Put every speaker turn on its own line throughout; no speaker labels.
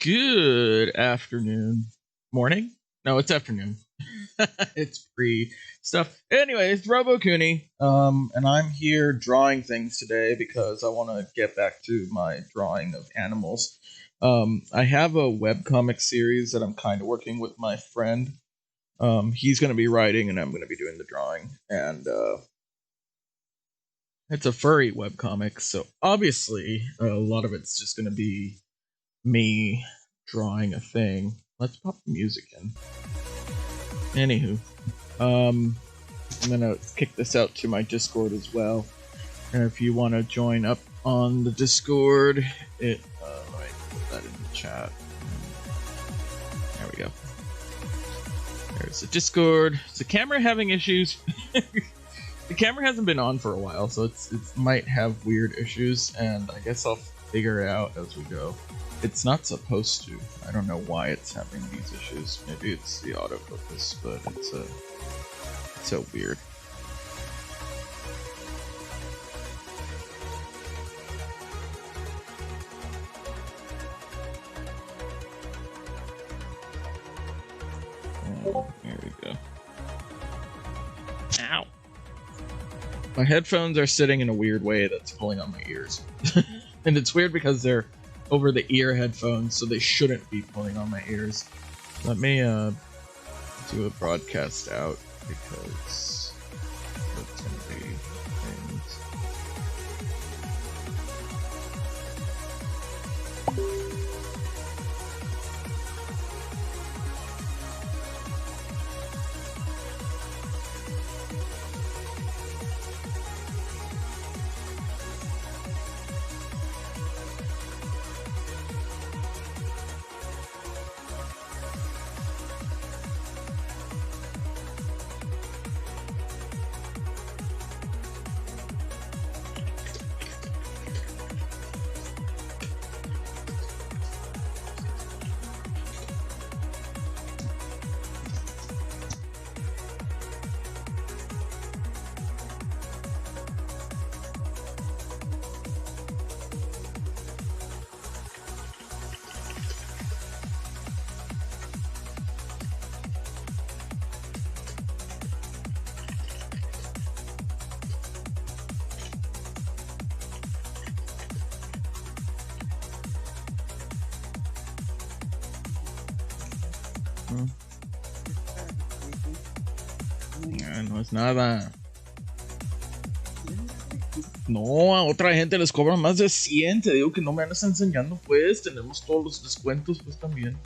Good afternoon. Morning? No, it's afternoon. It's pre stuff. Anyway, it's RoboCoonie. And I'm here drawing things today because I want to get back to my drawing of animals. I have a webcomic series that I'm kind of working with my friend. He's going to be writing and I'm going to be doing the drawing. And it's a furry webcomic, so obviously a lot of it's just going to be me drawing a thing. Let's pop the music in. Anywho, I'm gonna kick this out to my Discord as well. And if you want to join up on the Discord, let me put that in the chat. There we go. There's the Discord. Is the camera having issues? The camera hasn't been on for a while, so it might have weird issues, and I guess I'll figure it out as we go. It's not supposed to. I don't know why it's having these issues. Maybe it's the autofocus, but it's so weird. There we go. Ow! My headphones are sitting in a weird way that's pulling on my ears. And it's weird because they're over the ear headphones, so they shouldn't be pulling on my ears. Let me do a broadcast out because that's gonna be things. No es nada. No, a otra gente les cobran más de 100. Te digo que no me andas enseñando, pues. Tenemos todos los descuentos, pues también.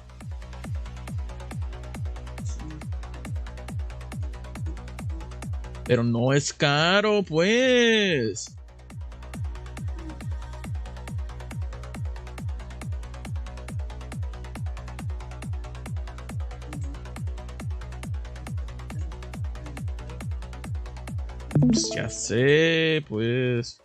Pero no es caro, pues. Pues ya sé, pues.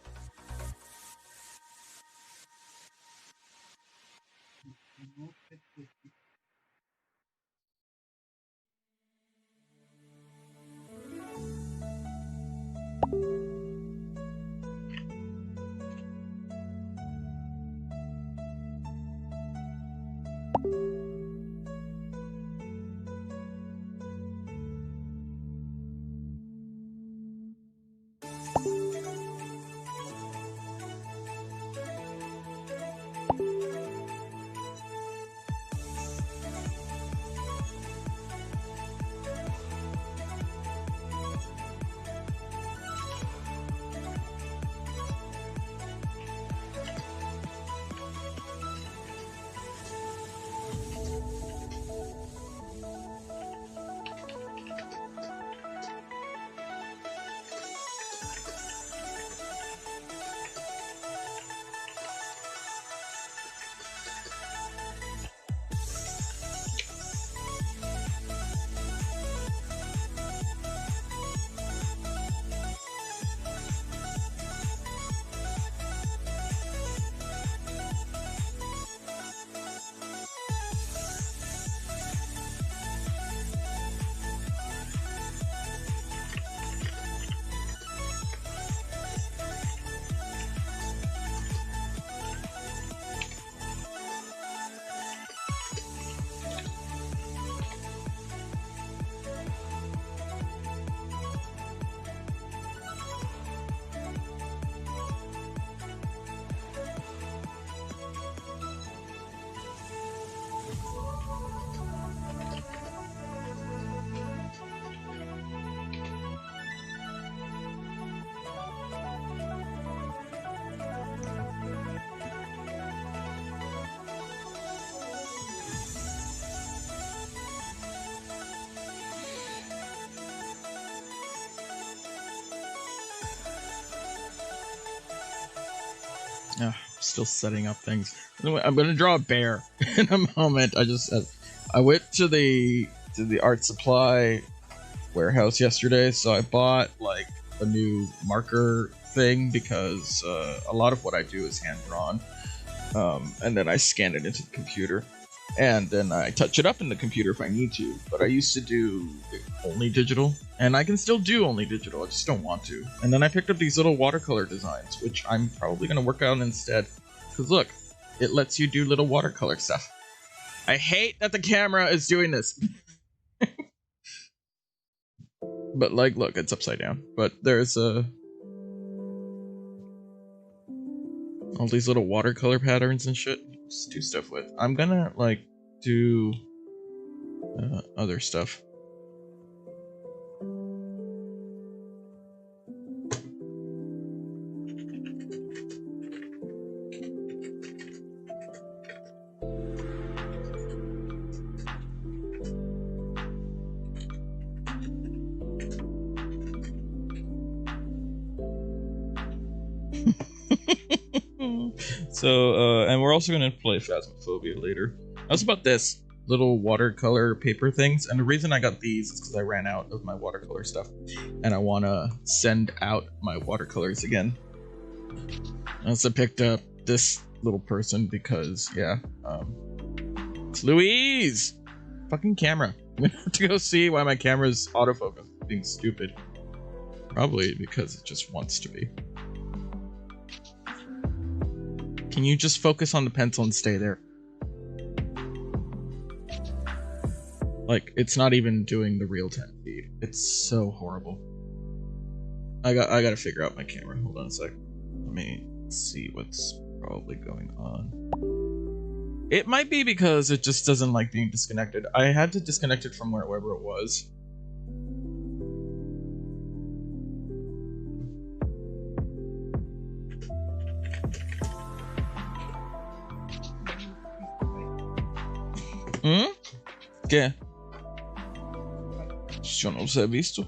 Still setting up things. Anyway, I'm gonna draw a bear in a moment. I went to the art supply warehouse yesterday, so I bought like a new marker thing because a lot of what I do is hand drawn, and then I scan it into the computer, and then I touch it up in the computer if I need to. But I used to do only digital, and I can still do only digital, I just don't want to. And then I picked up these little watercolor designs, which I'm probably going to work on instead. Because look, it lets you do little watercolor stuff. I hate that the camera is doing this. But like, look, it's upside down. But there's all these little watercolor patterns and shit. Just do stuff with. I'm gonna like do other stuff. So, and we're also going to play Phasmophobia later. How's about this? Little watercolor paper things. And the reason I got these is because I ran out of my watercolor stuff. And I want to send out my watercolors again. I also picked up this little person because, yeah. It's Louise! Fucking camera. I'm going to have to go see why my camera's autofocus being stupid. Probably because it just wants to be. Can you just focus on the pencil and stay there? Like, it's not even doing the real time feed. It's so horrible. I gotta figure out my camera. Hold on a sec. Let me see what's probably going on. It might be because it just doesn't like being disconnected. I had to disconnect it from wherever it was. ¿Qué? Yo no los he visto.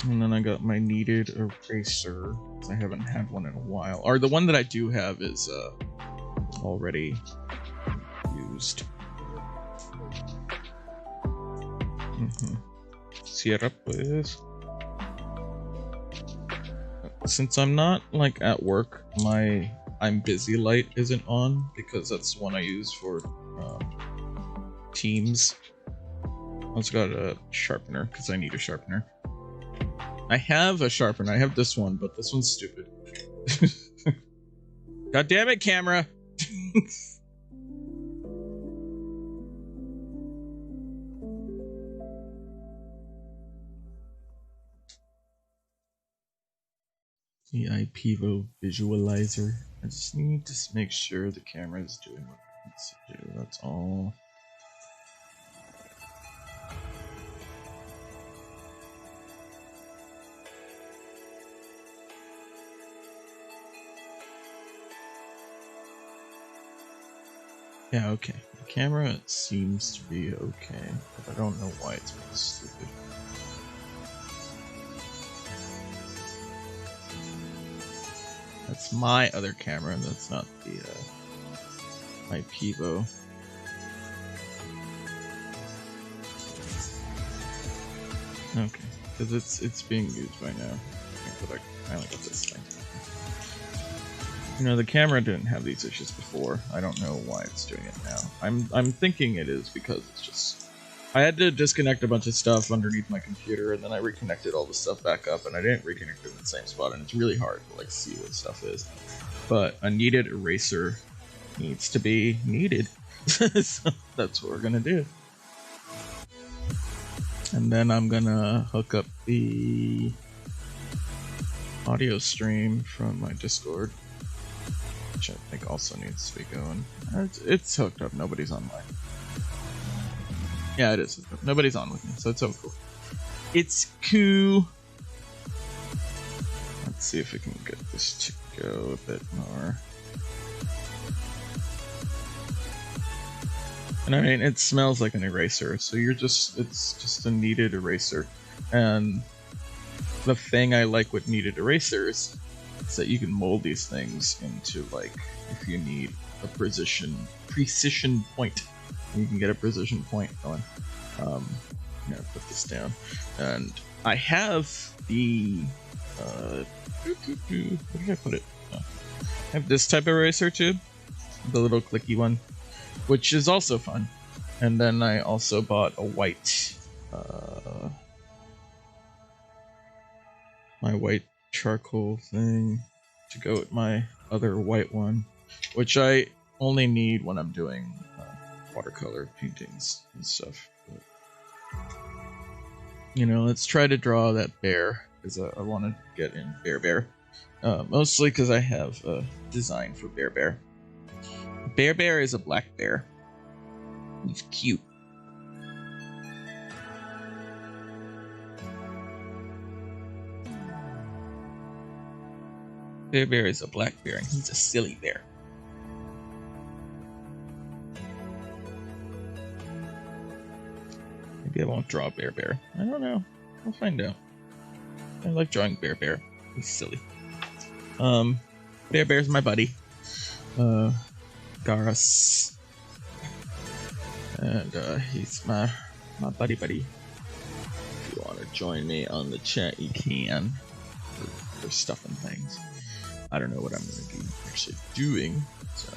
And then I got my kneaded eraser. I haven't had one in a while. Or the one that I do have is already used. Cierra pues. Since I'm not like at work, my I'm busy light isn't on because that's the one I use for Teams. I also got a sharpener because I need a sharpener. I have a sharpener. I have this one, but this one's stupid. God damn it, camera! The IPVO visualizer. I just need to make sure the camera is doing what it needs to do. That's all. Yeah, okay. The camera seems to be okay, but I don't know why it's being stupid. That's my other camera, that's not the my Pivo. Okay, because it's being used by now. I only got this thing. You know, the camera didn't have these issues before. I don't know why it's doing it now. I'm thinking it is because it's just I had to disconnect a bunch of stuff underneath my computer, and then I reconnected all the stuff back up, and I didn't reconnect it in the same spot, and it's really hard to like see what stuff is. But a kneaded eraser needs to be kneaded. So that's what we're gonna do. And then I'm gonna hook up the audio stream from my Discord, which I think also needs to be going. It's hooked up, nobody's online. Yeah, it is. Nobody's on with me, so it's so cool. It's cool. Let's see if we can get this to go a bit more. And I mean, it smells like an eraser, so it's just a kneaded eraser. And the thing I like with kneaded erasers is that you can mold these things into, like, if you need a precision point, you can get a precision point going. I'm gonna put this down, and I have the where did I put it? I have this type of eraser too, the little clicky one, which is also fun. And then I also bought a white, my white charcoal thing to go with my other white one, which I only need when I'm doing watercolor paintings and stuff. But, you know, let's try to draw that bear, because I want to get in Bear. Mostly because I have a design for Bear. Bear is a black bear. He's cute. Bear is a black bear, and he's a silly bear. Maybe I won't draw Bear. I don't know. I'll find out. I like drawing Bear. He's silly. Bear's my buddy. Garrus. And he's my buddy. If you want to join me on the chat, you can. For stuff and things. I don't know what I'm going to be actually doing, so...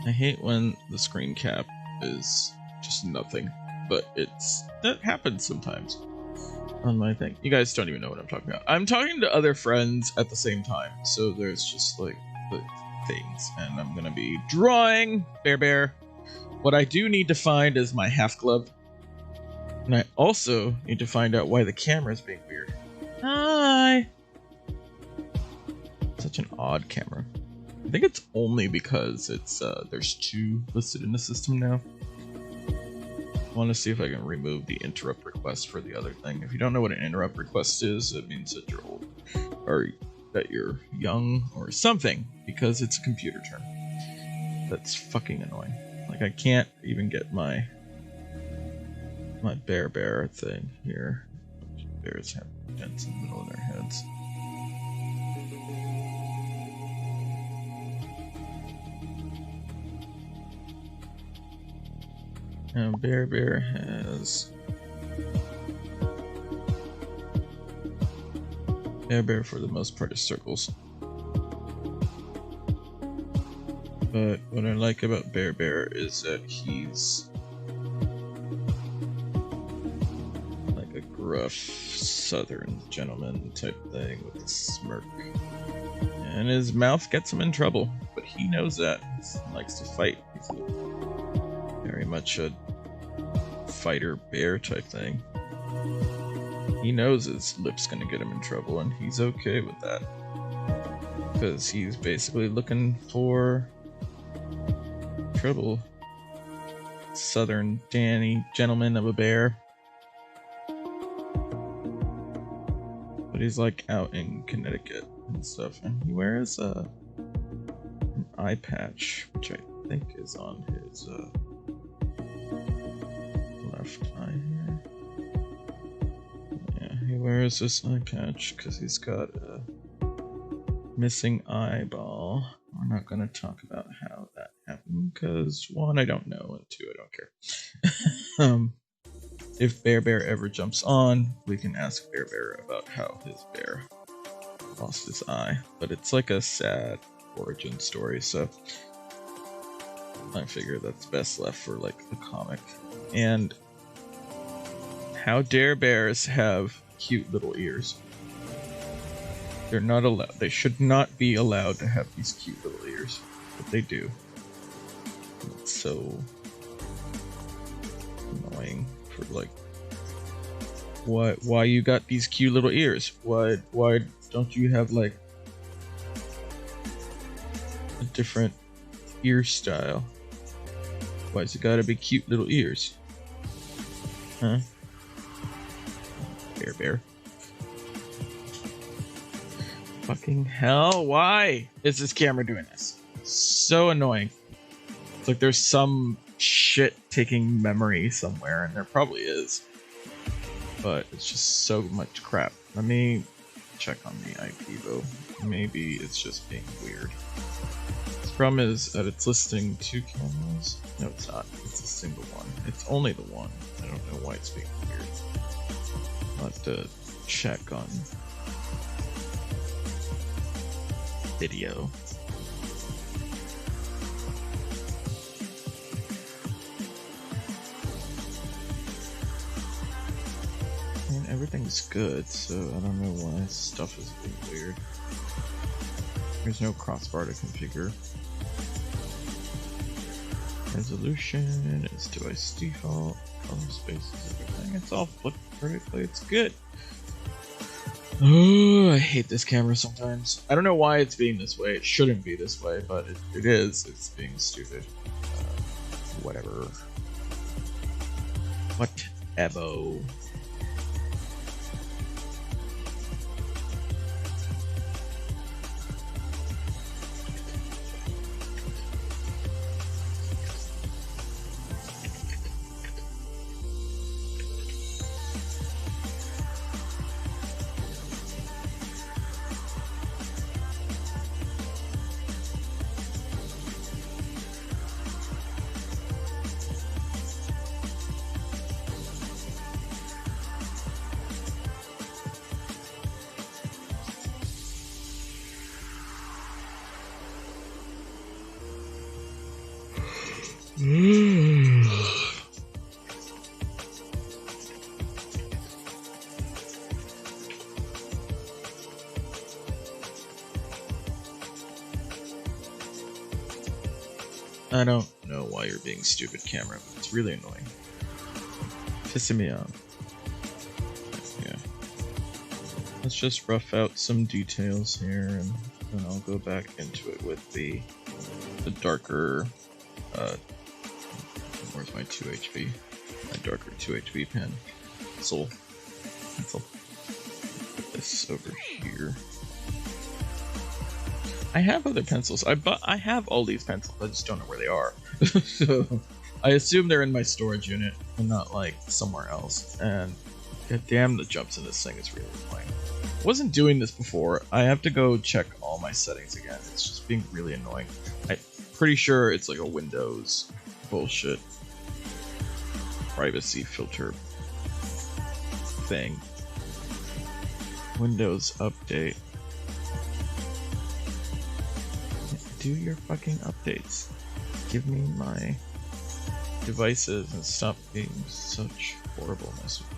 I hate when the screen cap is just nothing, but that happens sometimes on my thing. You guys don't even know what I'm talking about. I'm talking to other friends at the same time, so there's just like the things, and I'm gonna be drawing Bear. What I do need to find is my half glove, and I also need to find out why the camera's being weird. Hi! Such an odd camera. I think it's only because it's there's two listed in the system now. I want to see if I can remove the interrupt request for the other thing. If you don't know what an interrupt request is, it means that you're old, or that you're young, or something, because it's a computer term. That's fucking annoying. Like, I can't even get my bear thing here. Bears have dents in the middle of their heads. Now Bear has Bear for the most part is circles. But what I like about Bear is that he's like a gruff southern gentleman type thing with a smirk. And his mouth gets him in trouble, but he knows that. He likes to fight. He's very much a fighter bear type thing. He knows his lip's gonna get him in trouble, and he's okay with that. Because he's basically looking for trouble. Southern Danny gentleman of a bear. But he's like out in Connecticut and stuff, and he wears an eye patch, which I think is on his left eye here. Yeah, he wears this eye patch because he's got a missing eyeball. We're not going to talk about how that happened because 1, I don't know, and 2, I don't care. If Bear Bear ever jumps on, we can ask Bear Bear about how his bear lost his eye. But it's like a sad origin story, so I figure that's best left for like the comic. And how dare bears have cute little ears? They're not allowed. They should not be allowed to have these cute little ears, but they do. It's so annoying. For like, why you got these cute little ears? Why don't you have like a different ear style? Why's it gotta be cute little ears? Huh? Bear Bear. Fucking hell, why is this camera doing this? So annoying. It's like there's some shit taking memory somewhere, and there probably is. But it's just so much crap. Let me check on the IP though. Maybe it's just being weird. The problem is that it's listing 2 cameras. No, it's not. It's a single one. It's only the one. I don't know why it's being weird. I'll have to check on video. I mean, everything's good, so I don't know why stuff is being weird. There's no crossbar to configure. Resolution is device default. Color spaces, everything. It's all flipped vertically. It's good. Oh, I hate this camera sometimes. I don't know why it's being this way. It shouldn't be this way, but it is. It's being stupid. Whatever. Whatever. I don't know why you're being stupid, camera, but it's really annoying. Pissing me off. Yeah. Let's just rough out some details here, and then I'll go back into it with the darker, where's my 2 HB? My darker 2 HB pen. Pencil. Put this over here. I have other pencils. I have all these pencils. I just don't know where they are. So I assume they're in my storage unit and not like somewhere else. And god damn, the jumps in this thing is really annoying. I wasn't doing this before. I have to go check all my settings again. It's just being really annoying. I'm pretty sure it's like a Windows bullshit privacy filter thing. Windows update. Do your fucking updates. Give me my devices and stop being such horribleness with them.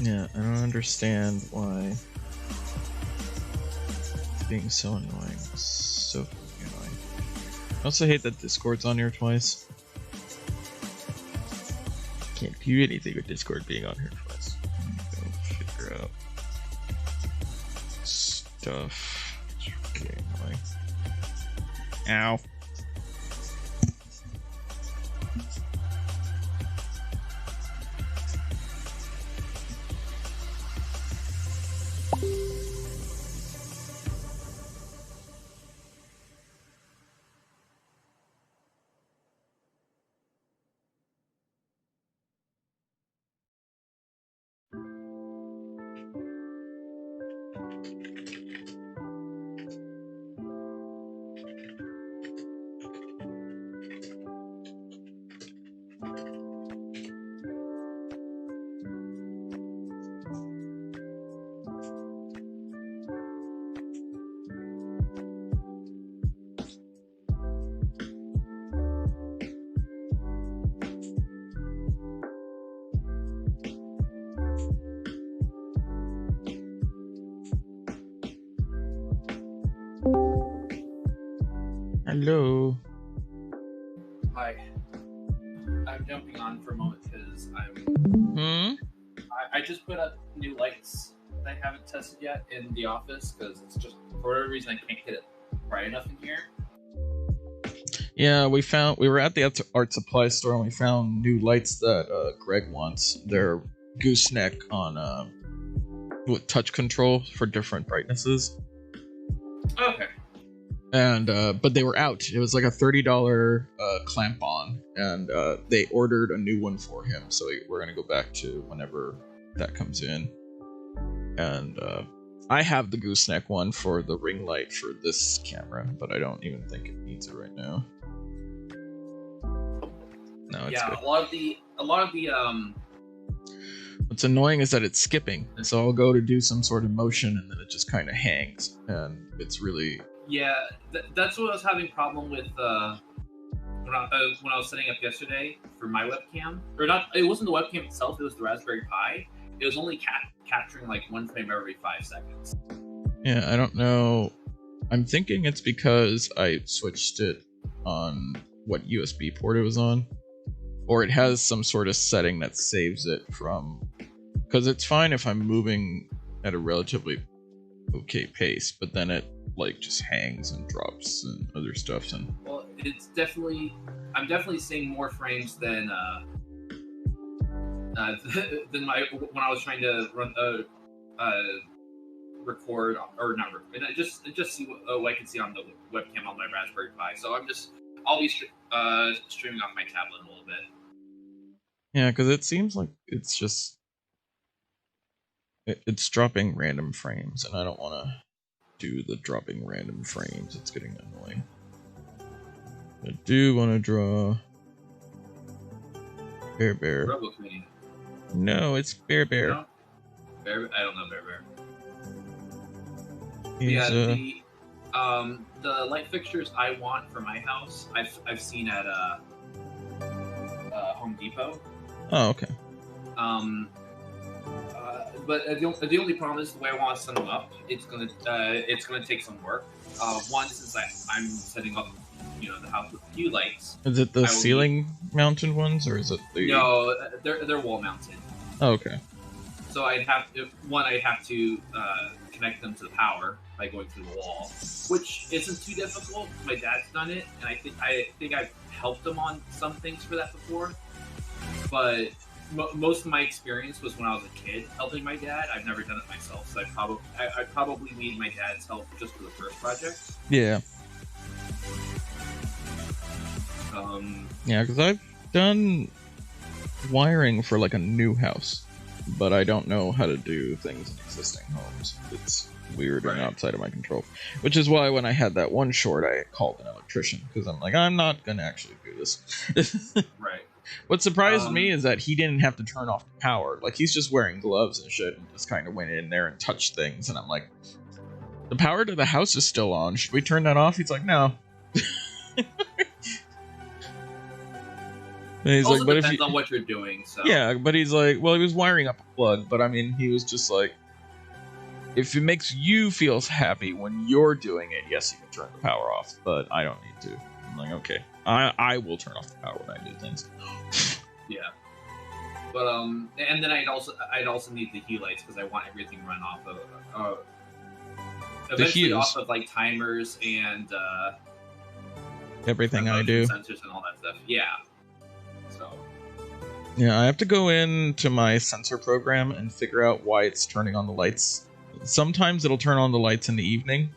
Yeah, I don't understand why it's being so annoying. So fucking annoying. I also hate that Discord's on here twice. Can't do anything with Discord being on here twice. Go figure out stuff. It's really annoying. Ow. Hello.
Hi. I'm jumping on for a moment because I just put up new lights that I haven't tested yet in the office because it's just for whatever reason I can't get it bright enough in here.
Yeah, we were at the art supply store and we found new lights that Greg wants. They're gooseneck on with touch control for different brightnesses.
Okay.
And but they were out. It was like a $30 clamp on, and they ordered a new one for him. So we're gonna go back to whenever that comes in. And I have the gooseneck one for the ring light for this camera, but I don't even think it needs it right now. No, it's good.
A lot of the
What's annoying is that it's skipping, so I'll go to do some sort of motion and then it just kind of hangs, and it's really
that's what I was having problem with when I was setting up yesterday for my webcam, or not. It wasn't the webcam itself; it was the Raspberry Pi. It was only capturing like one frame every 5 seconds.
Yeah, I don't know. I'm thinking it's because I switched it on what USB port it was on, or it has some sort of setting that saves it from. Because it's fine if I'm moving at a relatively okay pace, but then it like just hangs and drops and other stuff. And
well, I'm definitely seeing more frames than when I was trying to run record or not record, and just see what I can see on the webcam on my Raspberry Pi. So I'll be streaming off my tablet a little bit.
Yeah, because it seems like it's just it's dropping random frames, and I don't want to do the dropping random frames. It's getting annoying. I do want to draw Bear.
RoboCoonie.
No, it's Bear.
No? Bear. I don't know Bear. The light fixtures I want for my house, I've seen at Home Depot.
Oh, okay.
But the only problem is the way I want to set them up. It's gonna take some work. One, since I'm setting up, the house with a few lights.
Is it the ceiling mounted ones, or is it the?
No, they're wall mounted.
Oh, okay.
So I'd have to connect them to the power by going through the wall, which isn't too difficult. My dad's done it, and I think I've helped him on some things for that before. But most of my experience was when I was a kid helping my dad. I've never done it myself, so I probably need my dad's help just for the first project.
Yeah. Yeah, because I've done wiring for like a new house, but I don't know how to do things in existing homes. It's weird and outside of my control. Which is why when I had that one short, I called an electrician, because I'm like, I'm not gonna actually do this.
Right.
What surprised me is that he didn't have to turn off the power. Like, he's just wearing gloves and shit and just kind of went in there and touched things. And I'm like, the power to the house is still on. Should we turn that off? He's like, no. And he's
also
like, but
depends on what you're doing. So.
Yeah, but he's like, well, he was wiring up a plug. But I mean, he was just like, if it makes you feel happy when you're doing it, yes, you can turn the power off. But I don't need to. I'm like, okay. I will turn off the power when I do things.
Yeah, but and then I'd also need the hue lights because I want everything run off of eventually off of like timers and
everything I do,
sensors and all that stuff. Yeah. So.
Yeah, I have to go into my sensor program and figure out why it's turning on the lights. Sometimes it'll turn on the lights in the evening.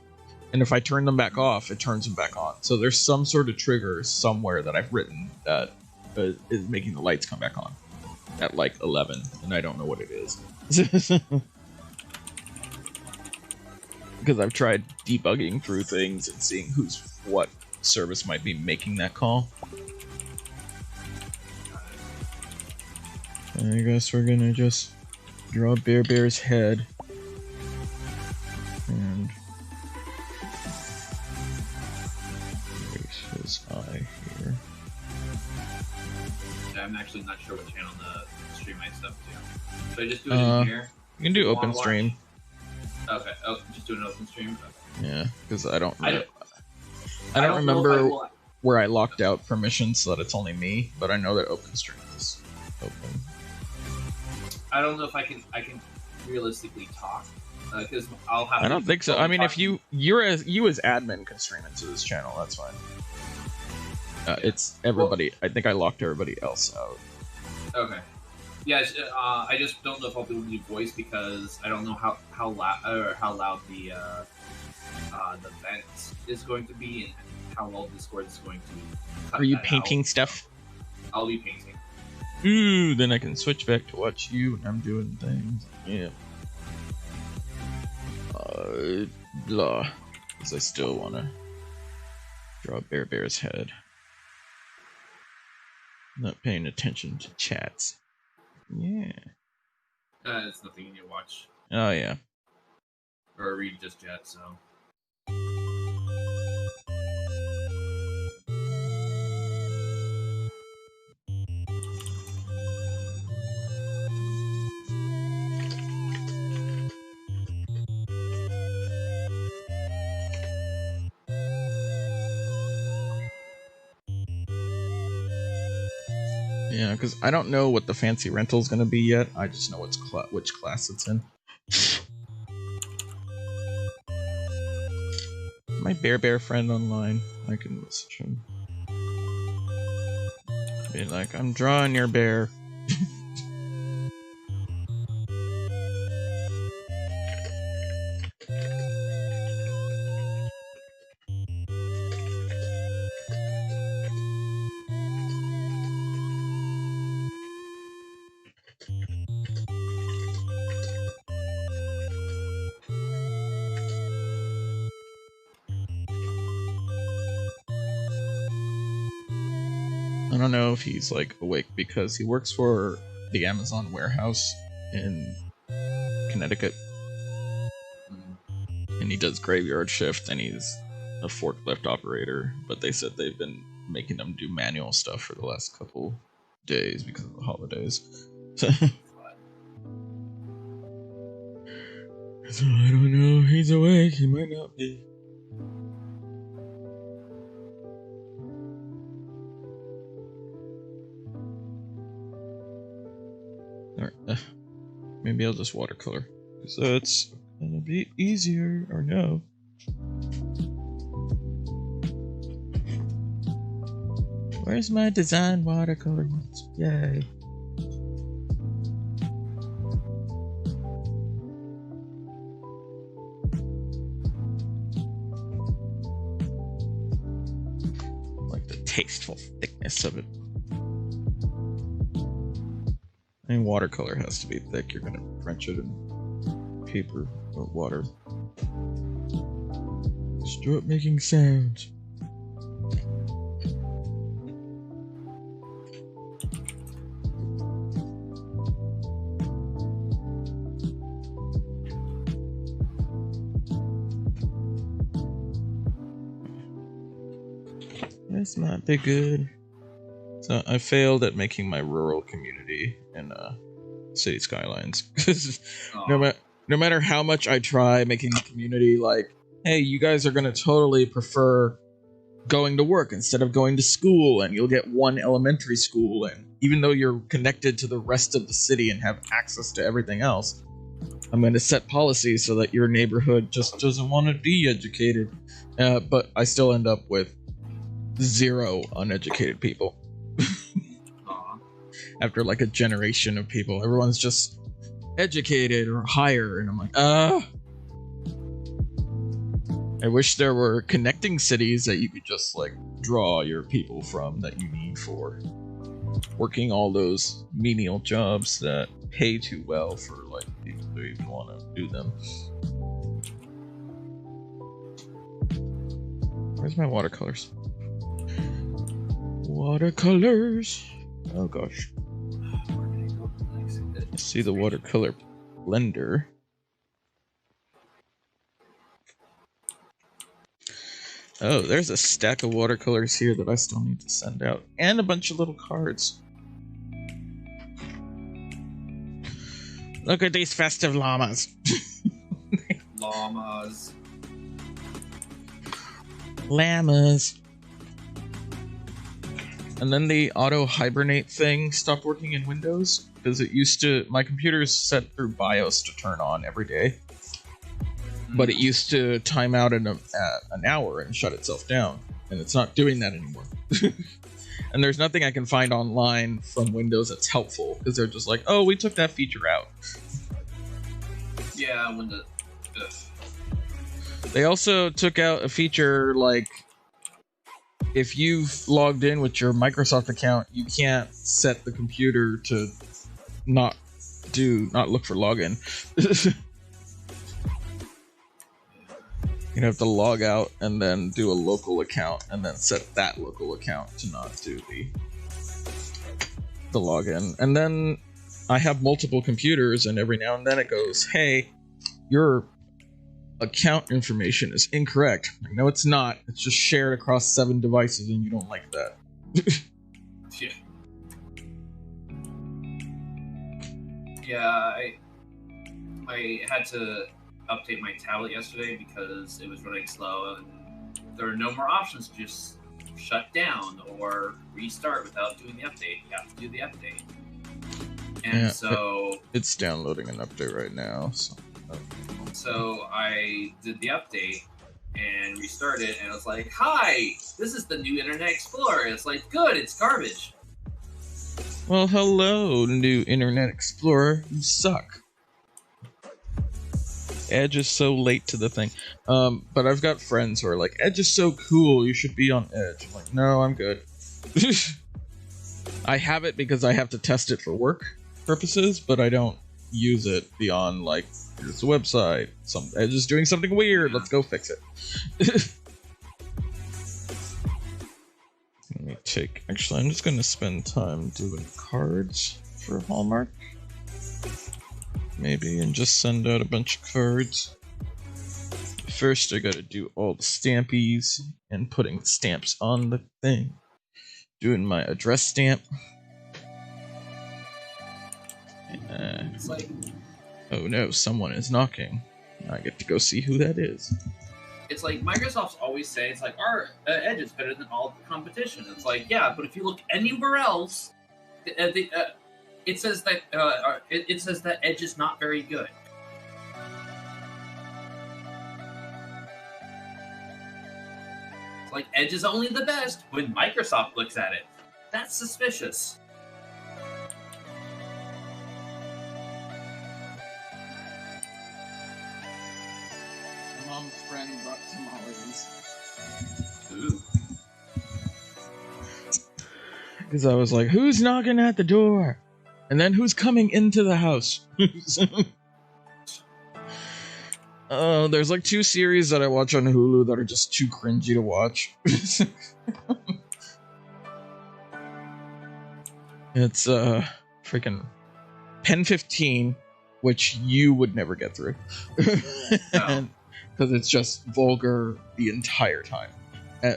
And if I turn them back off, it turns them back on. So there's some sort of trigger somewhere that I've written that is making the lights come back on at like 11, and I don't know what it is. Because I've tried debugging through things and seeing what service might be making that call. I guess we're gonna just draw Bear's head. And his eye here.
Yeah, I'm actually not sure what channel the stream my stuff to. So I just do it in here.
You can do open stream.
Okay. Oh, just do an open stream. Okay.
Yeah, because I don't. I don't
know if I
remember
will.
where I locked out permissions so that it's only me, but I know that OpenStream is open.
I don't know if I can realistically talk because I'll have.
I don't think so. I mean, if you as admin can stream into this channel, that's fine. It's everybody. Well, I think I locked everybody else out.
Okay. Yeah, I just don't know if I'll be able to do voice because I don't know how loud the vent is going to be and how well Discord is going to. Cut
Are you
that
painting
out.
stuff?
I'll be painting.
Ooh, then I can switch back to watch you when I'm doing things. Yeah. Blah. Because I still want to draw Bear's head. Not paying attention to chats. Yeah.
It's nothing in your watch.
Oh, yeah.
Or read just yet, so.
Yeah, because I don't know what the fancy rental is going to be yet. I just know which class it's in. My Bear friend online. I can message him. Be like, I'm drawing your bear. I don't know if he's like awake because he works for the Amazon warehouse in Connecticut. And he does graveyard shift and he's a forklift operator, but they said they've been making him do manual stuff for the last couple days because of the holidays. So I don't know. He's awake. He might not be. Maybe I'll just watercolor. So it's gonna be easier, or no. Where's my design watercolor ones? Yay. Like the tasteful thickness of it. I mean, watercolor has to be thick. You're gonna drench it in paper or water. Start making sounds. This might be good. So I failed at making my rural community in City Skylines. no matter how much I try making the community like, hey, you guys are gonna totally prefer going to work instead of going to school, and you'll get one elementary school, and even though you're connected to the rest of the city and have access to everything else, I'm gonna set policies so that your neighborhood just doesn't want to be educated. But I still end up with 0 uneducated people. After like a generation of people, everyone's just educated or higher, and I'm like, I wish there were connecting cities that you could just like draw your people from that you need for working all those menial jobs that pay too well for like people who even want to do them. Where's my watercolors? Watercolors. Oh gosh. See the watercolor blender. Oh, there's a stack of watercolors here that I still need to send out, and a bunch of little cards. Look at these festive llamas.
Llamas.
Llamas. And then the auto hibernate thing stopped working in Windows because it used to. My computer is set through BIOS to turn on every day, but it used to time out at an hour and shut itself down, and it's not doing that anymore. And there's nothing I can find online from Windows that's helpful because they're just like, oh, we took that feature out.
Yeah, Windows.
They also took out a feature like, if you've logged in with your Microsoft account, you can't set the computer to not look for login. You have to log out and then do a local account and then set that local account to not do the login. And then I have multiple computers, and every now and then it goes, hey, your account information is incorrect. Like, no, it's not. It's just shared across 7 devices, and you don't like that.
Yeah. Yeah, I had to update my tablet yesterday because it was running slow, and there are no more options to just shut down or restart without doing the update. You have to do the update. And
yeah,
so
it's downloading an update right now.
So I did the update and restarted, and I was like, hi, this is the new Internet Explorer. It's like, good, it's garbage.
Well, hello, new Internet Explorer. You suck. Edge is so late to the thing. But I've got friends who are like, Edge is so cool, you should be on Edge. I'm like, no, I'm good. I have it because I have to test it for work purposes, but I don't use it beyond, like, here's the website. Edge is doing something weird. Let's go fix it. Let me take. Actually, I'm just going to spend time doing cards for Hallmark. Maybe, and just send out a bunch of cards. First, I got to do all the stampies and putting stamps on the thing. Doing my address stamp.
It's like,
oh no, someone is knocking. I get to go see who that is.
It's like Microsoft's always saying, it's like, our Edge is better than all the competition. It's like, yeah, but if you look anywhere else, it says that it says that Edge is not very good. It's like, Edge is only the best when Microsoft looks at it. That's suspicious.
Mom's friend brought tamales.
Ooh.
Because I was like, who's knocking at the door? And then who's coming into the house? There's like 2 series that I watch on Hulu that are just too cringy to watch. It's freaking Pen 15, which you would never get through.
No.
Because it's just vulgar the entire time.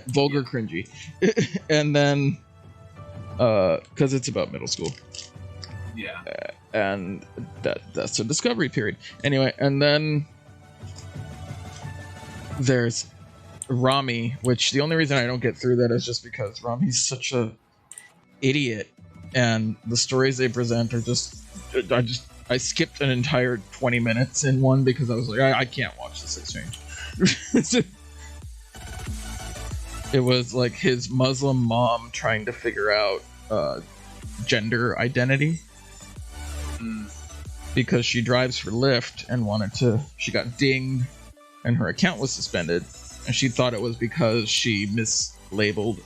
Vulgar cringy. And then because it's about middle school.
Yeah.
And that's a discovery period. Anyway, and then there's Rami, which the only reason I don't get through that is just because Rami's such a idiot, and the stories they present are just I skipped an entire 20 minutes in one because I was like, I can't watch this exchange. It was like his Muslim mom trying to figure out gender identity. Because she drives for Lyft and she got dinged and her account was suspended, and she thought it was because she mislabeled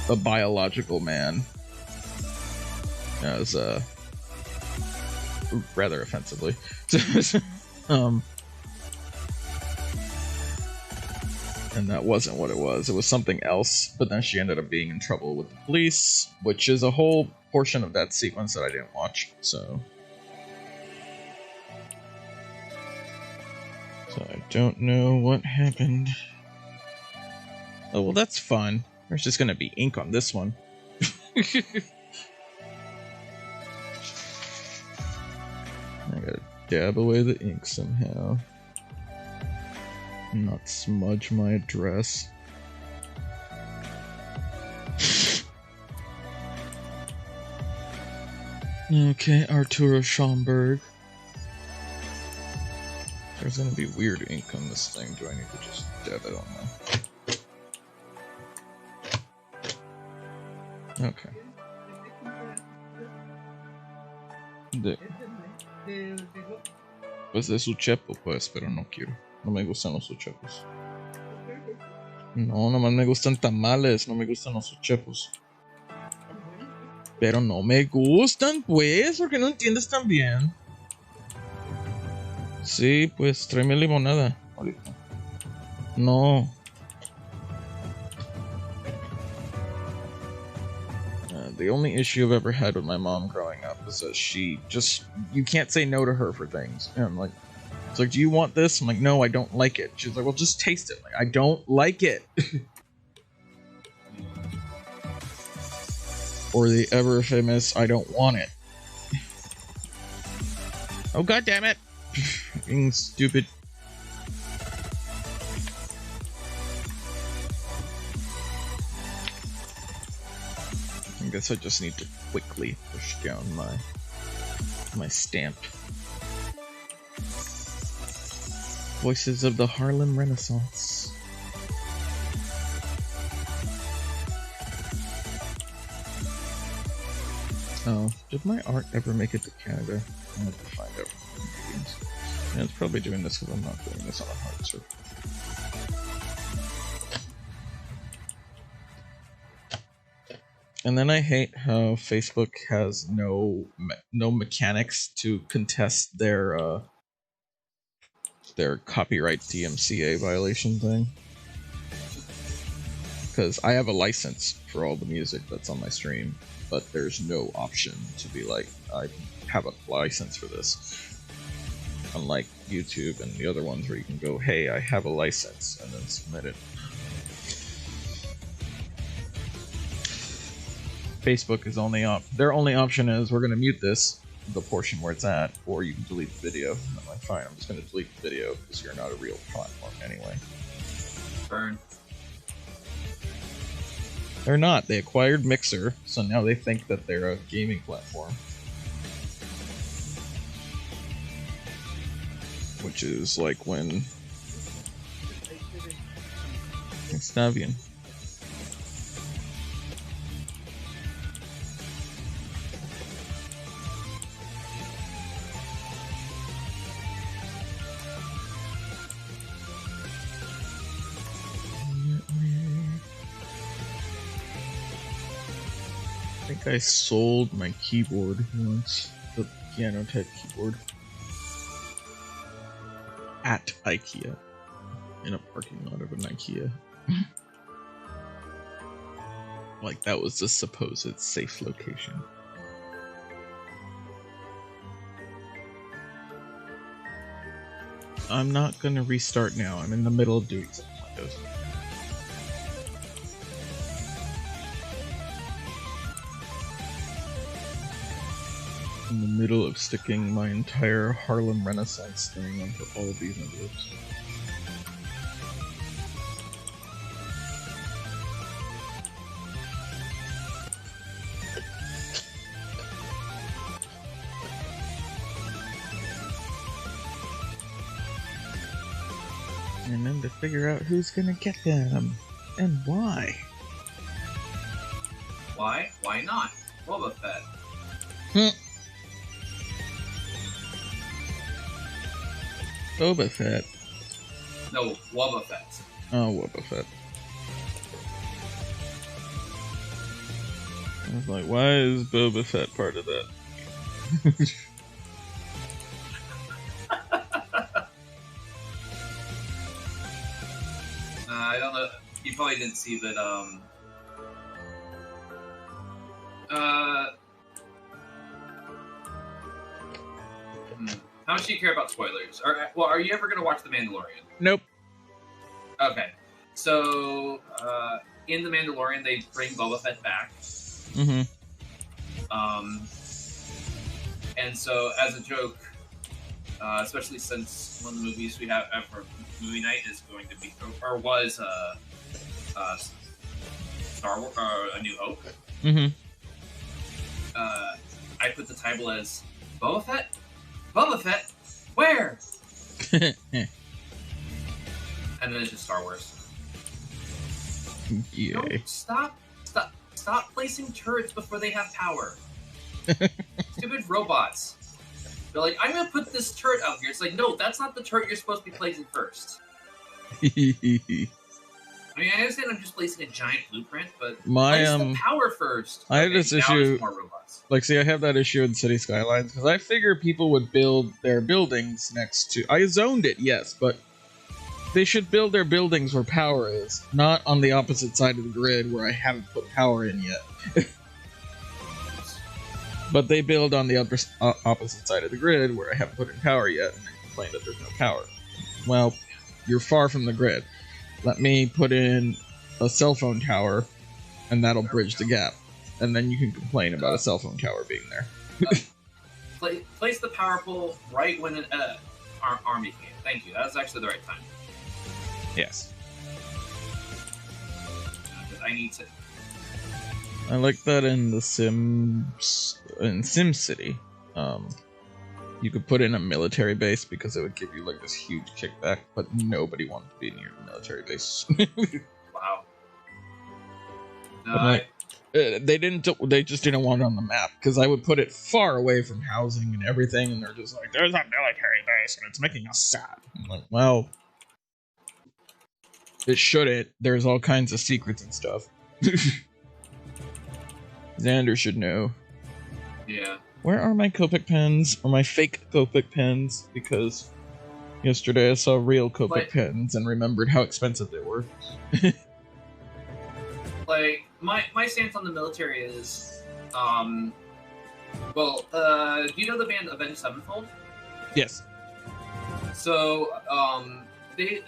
a biological man as rather offensively. And that wasn't what it was. It was something else, but then she ended up being in trouble with the police, which is a whole portion of that sequence that I didn't watch, so I don't know what happened. Oh, well, that's fun. There's just gonna be ink on this one. I gotta dab away the ink somehow. Not smudge my address. Okay, Arturo Schomburg. There's gonna be weird ink on this thing. Do I need to just dab it on now? Okay. Pues de su chepo, pues, pero no quiero. No me gustan los uchepos. No, nomás me gustan tamales, no me gustan los uchepos. Pero no me gustan, pues, porque no entiendes tan bien. Sí, pues, tráeme limonada ahorita. No. The only issue I've ever had with my mom growing up is that you can't say no to her for things. And I'm like, it's like, do you want this? I'm like, no, I don't like it. She's like, well, just taste it. I'm like, I don't like it. Or the ever famous, I don't want it. Oh, god damn it. Being stupid. I guess I just need to quickly push down my stamp. Voices of the Harlem Renaissance. Oh, did my art ever make it to Canada? I have to find out from the Canadians. Yeah, it's probably doing this because I'm not doing this on a hard surface. And then I hate how Facebook has no mechanics to contest their copyright DMCA violation thing. Because I have a license for all the music that's on my stream, but there's no option to be like, I have a license for this. Unlike YouTube and the other ones where you can go, hey, I have a license, and then submit it. Facebook is their only option is we're going to mute this, the portion where it's at, or you can delete the video. And I'm like, fine, I'm just going to delete the video because you're not a real platform anyway.
Burn.
They're not. They acquired Mixer, so now they think that they're a gaming platform. Which is like when... Está bien. I think I sold my keyboard once, the piano type keyboard, at IKEA, in a parking lot of an IKEA. Like that was the supposed safe location. I'm not gonna restart now, I'm in the middle of doing something like this. In the middle of sticking my entire Harlem Renaissance thing onto all of these envelopes. And then to figure out who's gonna get them and why.
Why? Why not? Boba Fett.
Boba Fett.
No, Wubba Fett.
Oh, Boba Fett. I was like, why is Boba Fett part of that?
I don't know. You probably didn't see that. How much do you care about spoilers? Are you ever gonna watch The Mandalorian?
Nope.
Okay, so in The Mandalorian, they bring Boba Fett back.
Mm-hmm.
And so as a joke, especially since one of the movies we have for movie night is going to be, or was, Star Wars, A New Hope.
Mm-hmm.
I put the title as Boba Fett? Boba Fett? Where? And then it's just Star Wars.
Yay.
No, stop placing turrets before they have power. Stupid robots. They're like, I'm gonna put this turret out here. It's like, no, that's not the turret you're supposed to be placing first. I mean, I understand I'm just placing a giant blueprint, but place the power first.
I have this issue.
More robots.
Like, see, I have that issue in City Skylines because I figure people would build their buildings next to. I zoned it, yes, but they should build their buildings where power is, not on the opposite side of the grid where I haven't put power in yet. But they build on the opposite side of the grid where I haven't put in power yet, and they complain that there's no power. Well, you're far from the grid. Let me put in a cell phone tower, and that'll bridge the gap. And then you can complain about a cell phone tower being there.
Place the power pole right when an army came. Thank you. That was actually the right time.
Yes.
I need to.
I like that in the Sims, in SimCity. You could put in a military base because it would give you like this huge kickback, but nobody wanted to be near the military base.
Wow.
They didn't. They just didn't want it on the map because I would put it far away from housing and everything, and they're just like, "There's a military base, and it's making us sad." I'm like, well, it shouldn't. There's all kinds of secrets and stuff. Xander should know.
Yeah.
Where are my Copic pens? Or my fake Copic pens? Because yesterday I saw real Copic pens and remembered how expensive they were.
Like, my stance on the military is, do you know the band Avenged Sevenfold?
Yes.
So, they've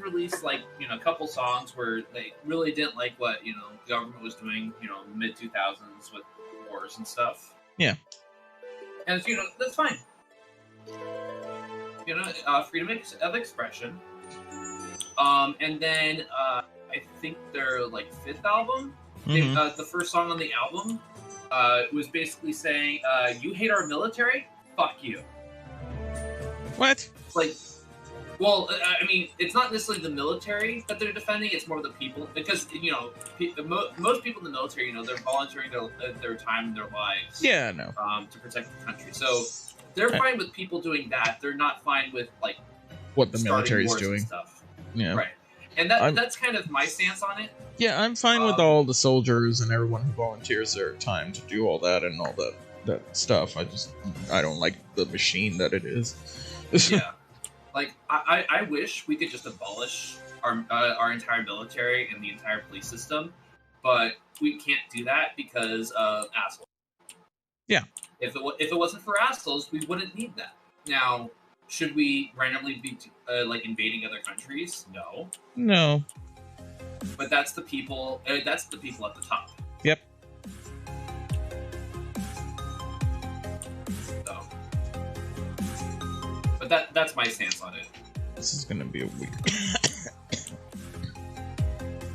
released, like, you know, a couple songs where they really didn't like what, you know, government was doing, you know, mid-2000s with wars and stuff.
Yeah.
And, you know, that's fine. You know, freedom of expression. And then, I think their, like, fifth album, the first song on the album, was basically saying, you hate our military? Fuck you.
What?
Like, well, I mean, it's not necessarily the military that they're defending, it's more the people, because, you know, most people in the military, you know, they're volunteering their time and their lives to protect the country. So they're fine with people doing that. They're not fine with, like,
what the military's doing.
Stuff.
Yeah.
Right. And that's kind of my stance on it.
Yeah, I'm fine with all the soldiers and everyone who volunteers their time to do all that and all that stuff. I don't like the machine that it is.
Yeah. Like, I wish we could just abolish our entire military and the entire police system, but we can't do that because of assholes.
Yeah.
If it wasn't for assholes, we wouldn't need that. Now, should we randomly be like invading other countries? No.
No.
But that's the people. That's the people at the top.
Yep.
But that's my stance on it.
This is gonna be a week.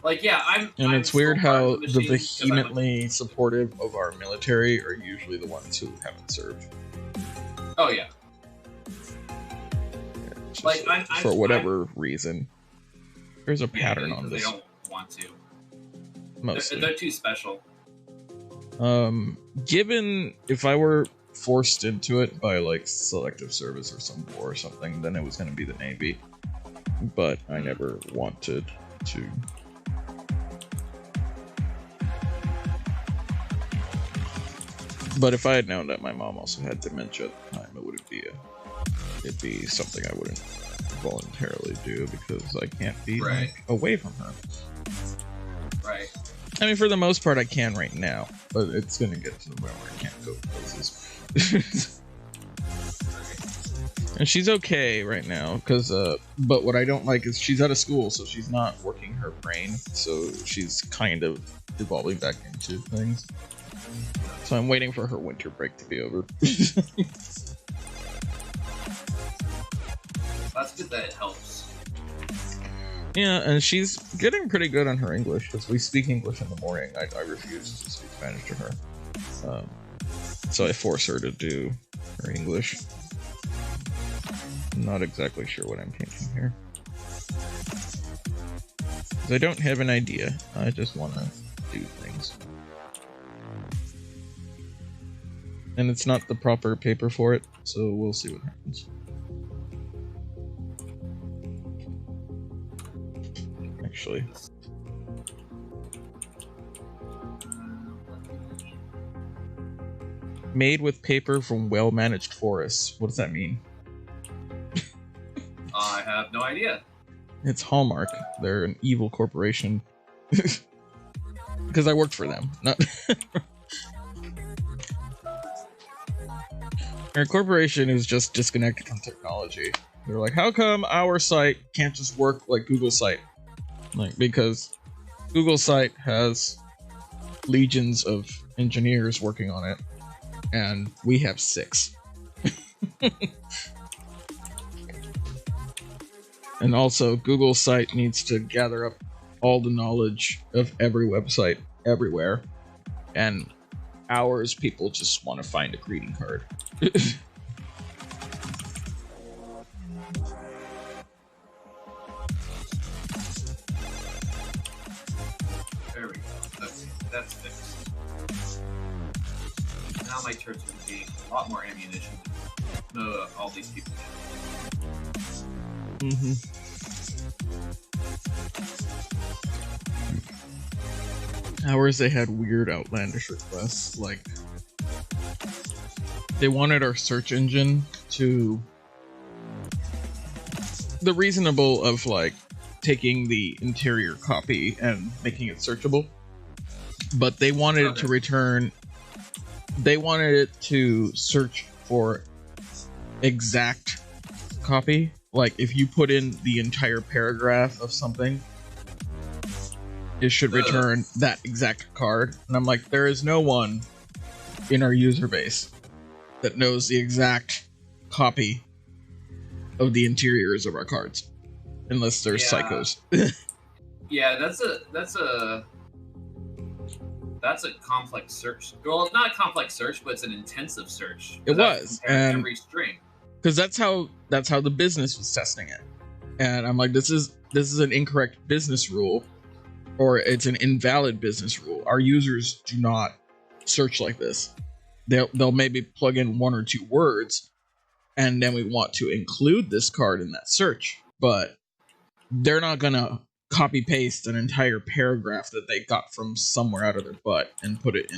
Like, yeah, I'm.
And
I'm
it's weird how the
machine,
vehemently supportive of our military are usually the ones who haven't served.
Oh yeah.
Just
like,
for whatever reason, there's a pattern on this.
They don't want to.
Mostly.
They're too special.
Given if I were forced into it by like selective service or some war or something, then it was going to be the Navy. But I never wanted to. But if I had known that my mom also had dementia at the time, it'd be something I wouldn't voluntarily do because I can't be like, away from her.
Right.
I mean, for the most part, I can right now, but it's gonna get to the point where I can't go places. And she's okay right now, because, but what I don't like is she's out of school, so she's not working her brain, so she's kind of evolving back into things. So I'm waiting for her winter break to be over.
That's good that it helps.
Yeah, and she's getting pretty good on her English, because we speak English in the morning. I refuse to speak Spanish to her. So I force her to do her English. I'm not exactly sure what I'm thinking here. Because I don't have an idea. I just want to do things. And it's not the proper paper for it, so we'll see what happens. Actually. Made with paper from well-managed forests. What does that mean?
I have no idea.
It's Hallmark. They're an evil corporation. Because I worked for them. Not Our corporation is just disconnected from technology. They're like, how come our site can't just work like Google site? Like, because Google site has legions of engineers working on it, and we have 6. And also, Google site needs to gather up all the knowledge of every website everywhere, and ours people just want to find a greeting card.
There we go. That's fixed. Now my turret's going to be a lot more ammunition. No, all these people.
Mm-hmm. Ours, they had weird outlandish requests, like they wanted our search engine to the reasonable of like taking the interior copy and making it searchable, but they wanted it to return, they wanted it to search for exact copy. Like if you put in the entire paragraph of something, it should return that exact card. And I'm like, there is no one in our user base that knows the exact copy of the interiors of our cards, unless they're psychos.
Yeah, that's a complex search. Well, it's not a complex search, but it's an intensive search.
It was, and
every string.
Because that's how the business was testing it, and I'm like, this is an incorrect business rule, or it's an invalid business rule. Our users do not search like this. They'll maybe plug in 1 or 2 words, and then we want to include this card in that search, but they're not gonna copy paste an entire paragraph that they got from somewhere out of their butt and put it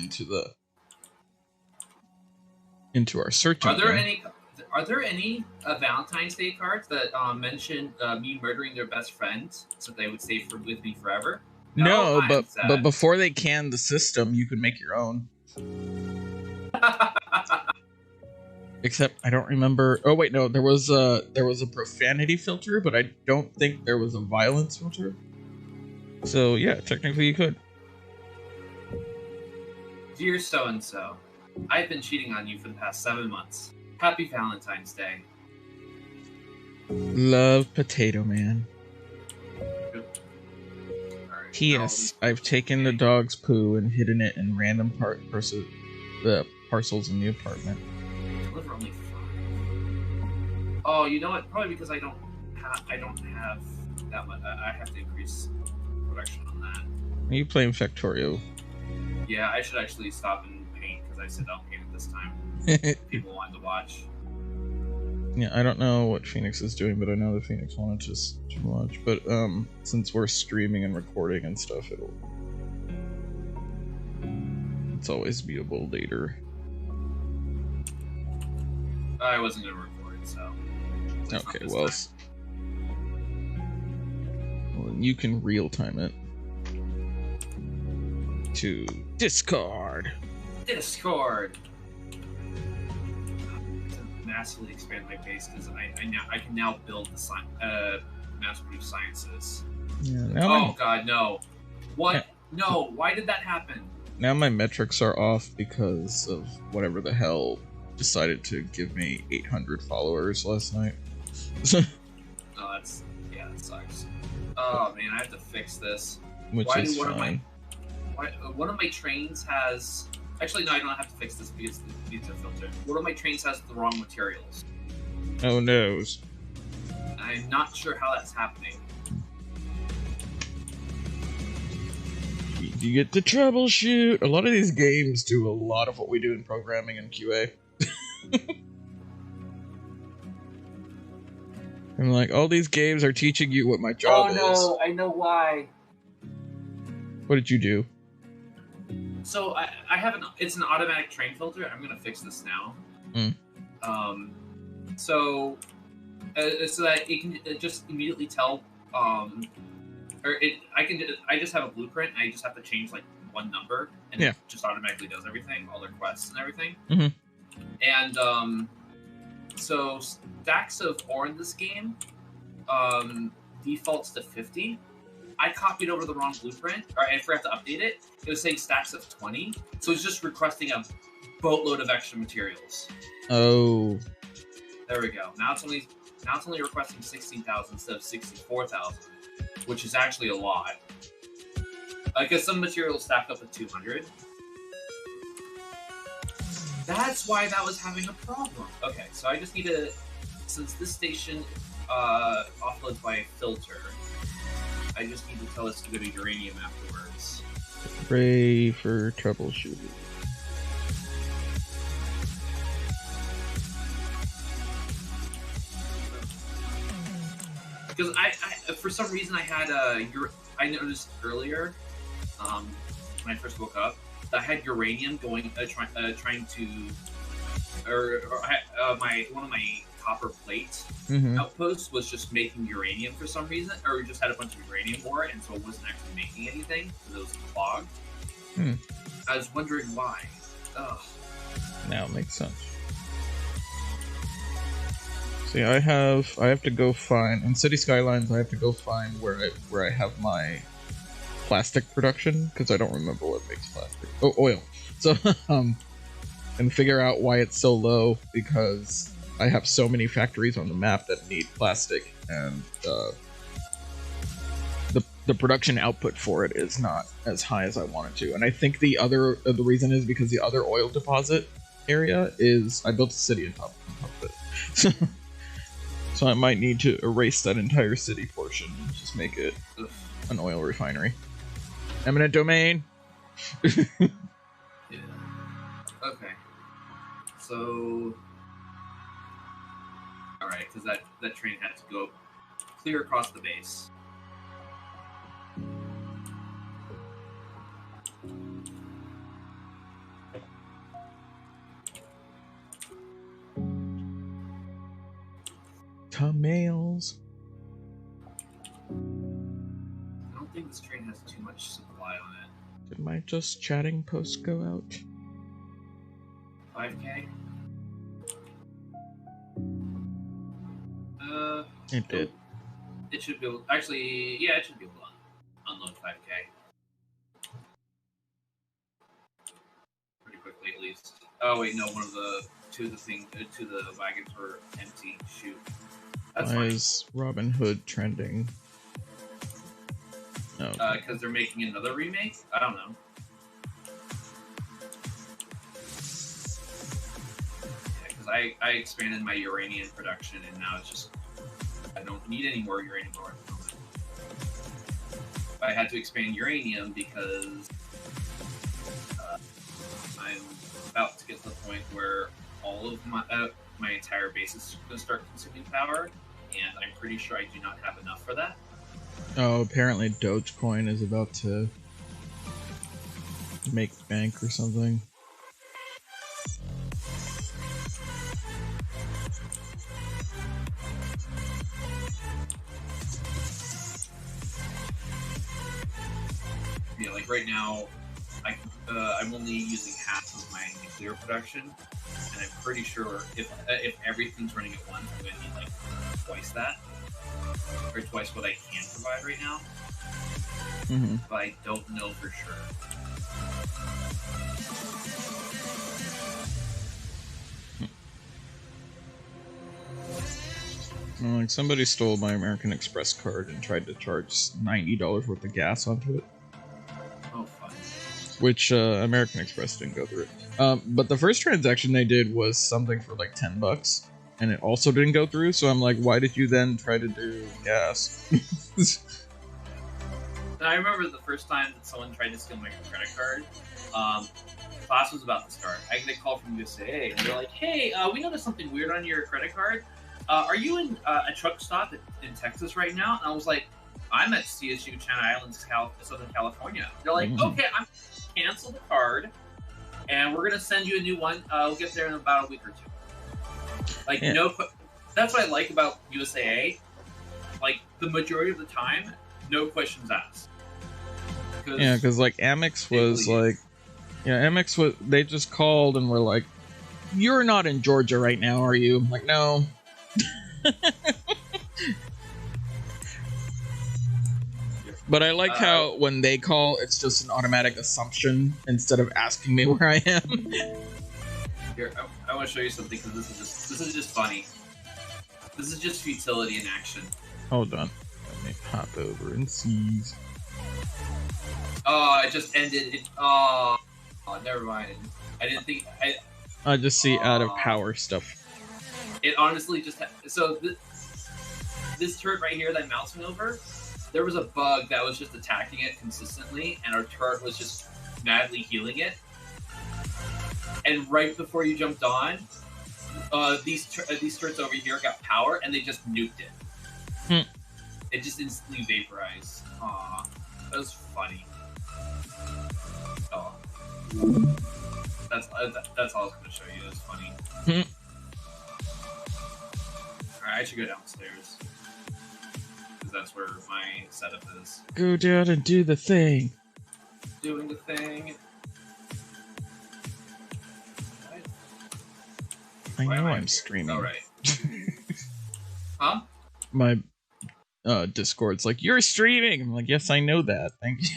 into our search engine.
Are there any Valentine's Day cards that mention me murdering their best friend so they would stay with me forever?
No, but before they canned the system, you could make your own. Except I don't remember. Oh wait, no, there was a profanity filter, but I don't think there was a violence filter. So yeah, technically you could.
Dear so and so, I've been cheating on you for the past 7 months. Happy Valentine's Day.
Love, Potato Man.
Right,
P.S. I've taken the dog's poo and hidden it in random parcels in the apartment.
Deliver only 5. Oh, you know what? Probably because I don't have that much. I have to increase production on that.
Are you playing Factorio?
Yeah, I should actually stop and paint because I said I'll paint it this time. People wanted to watch.
Yeah, I don't know what Phoenix is doing, but I know that Phoenix wanted to watch. But since we're streaming and recording and stuff, it's always viewable later.
I wasn't gonna record, so.
Okay, well, you can real time it to Discord.
Discord. Massively expand my base because I can now build the mass-produced sciences.
Yeah,
God, no! What?
Yeah.
No! Why did that happen?
Now my metrics are off because of whatever the hell decided to give me 800 followers last night.
No, yeah, that sucks. Oh man, I have to fix this.
Which
Why
is
do
fine.
one of my trains has? Actually, no, I don't have to fix this because these are filtered. One of my trains has the wrong materials.
Oh no.
I'm not sure how that's happening.
You get to troubleshoot. A lot of these games do a lot of what we do in programming and QA. And like, all these games are teaching you what my job is.
Oh no, I know why.
What did you do?
So I have it's an automatic train filter. I'm gonna fix this now. So that it can just immediately tell, I just have a blueprint. And I just have to change like one number, and it just automatically does everything, all the quests and everything. And so stacks of ore in this game defaults to 50. I copied over the wrong blueprint, or I forgot to update it. It was saying stacks of 20, so it's just requesting a boatload of extra materials.
Oh.
There we go. Now it's only requesting 16,000 instead of 64,000, which is actually a lot. Because some materials stack up at 200. That's why that was having a problem. Okay, so I just need to, since this station offloads by a filter, I just need to tell us to go to uranium afterwards.
Pray for troubleshooting.
Because I for some reason I had I noticed earlier, when I first woke up, that I had uranium going trying to, one of my copper plate outposts was just making uranium for some reason, or we just had a bunch of uranium ore, and so it wasn't actually making anything, so it was clogged. I was wondering why. Ugh.
Now it makes sense. See, I have to go find in City Skylines. I have to go find where I have my plastic production, because I don't remember what makes plastic. Oh, oil. So and figure out why it's so low, because I have so many factories on the map that need plastic, and the production output for it is not as high as I want it to. And I think the reason is because the other oil deposit area is, I built a city on top of it. So I might need to erase that entire city portion and just make it an oil refinery. Eminent domain.
Yeah. Okay. So, all right, because that train had to go clear across the base.
Mails.
I don't think this train has too much supply on it.
Did my just chatting post go out?
5K?
It did.
It should be able, actually, yeah, it should be able to unload 5K. Pretty quickly, at least. Oh wait, no, two of the wagons were empty. Shoot. That's
Why is Robin Hood trending? No.
Because they're making another remake? I don't know. Yeah, because I expanded my uranium production, and now it's just, I don't need any more uranium ore at the moment. I had to expand uranium because I'm about to get to the point where all of my entire base is going to start consuming power, and I'm pretty sure I do not have enough for that.
Oh, apparently Dogecoin is about to make bank or something.
Yeah, like right now, I'm only using half of my nuclear production, and I'm pretty sure if everything's running at once, I'm going to need like twice that, or twice what I can provide right now. But I don't know for sure.
Like somebody stole my American Express card and tried to charge $90 worth of gas onto it.
Oh, fun.
Which American Express didn't go through. But the first transaction they did was something for like $10, and it also didn't go through. So I'm like, why did you then try to do gas?
I remember the first time that someone tried to steal my credit card. Class was about to start. I get a call from USA, and they're like, "Hey, we noticed something weird on your credit card. Are you in a truck stop in Texas right now?" And I was like, "I'm at CSU, Channel Islands, Southern California." They're like, "Okay, I'm gonna cancel the card, and we're gonna send you a new one. We'll get there in about a week or two." Like,
Yeah.
no, that's what I like about USAA. Like, the majority of the time, no questions asked.
Yeah, because like Amex was like, Amex was, they just called and were like, "You're not in Georgia right now, are you?" I'm like, no. But I like how when they call, it's just an automatic assumption instead of asking me where I am.
Here, I want to show you something because this is just funny. This is just futility in action.
Hold on, let me pop over and seize.
Oh, it just ended. Oh, never mind. I didn't think.
I just see out of power stuff.
It honestly just this turret right here that I'm mousing over. There was a bug that was just attacking it consistently, and our turret was just madly healing it. And right before you jumped on, these turrets over here got power, and they just nuked it. It just instantly vaporized. Aw, that was funny. Oh, that's all I was gonna show you. It was funny. Alright, I should go downstairs because that's where my setup is.
Go down and do the thing.
Doing the thing.
I know I'm streaming.
All right. Huh?
My Discord's like, "You're streaming." I'm like, "Yes, I know that. Thank you."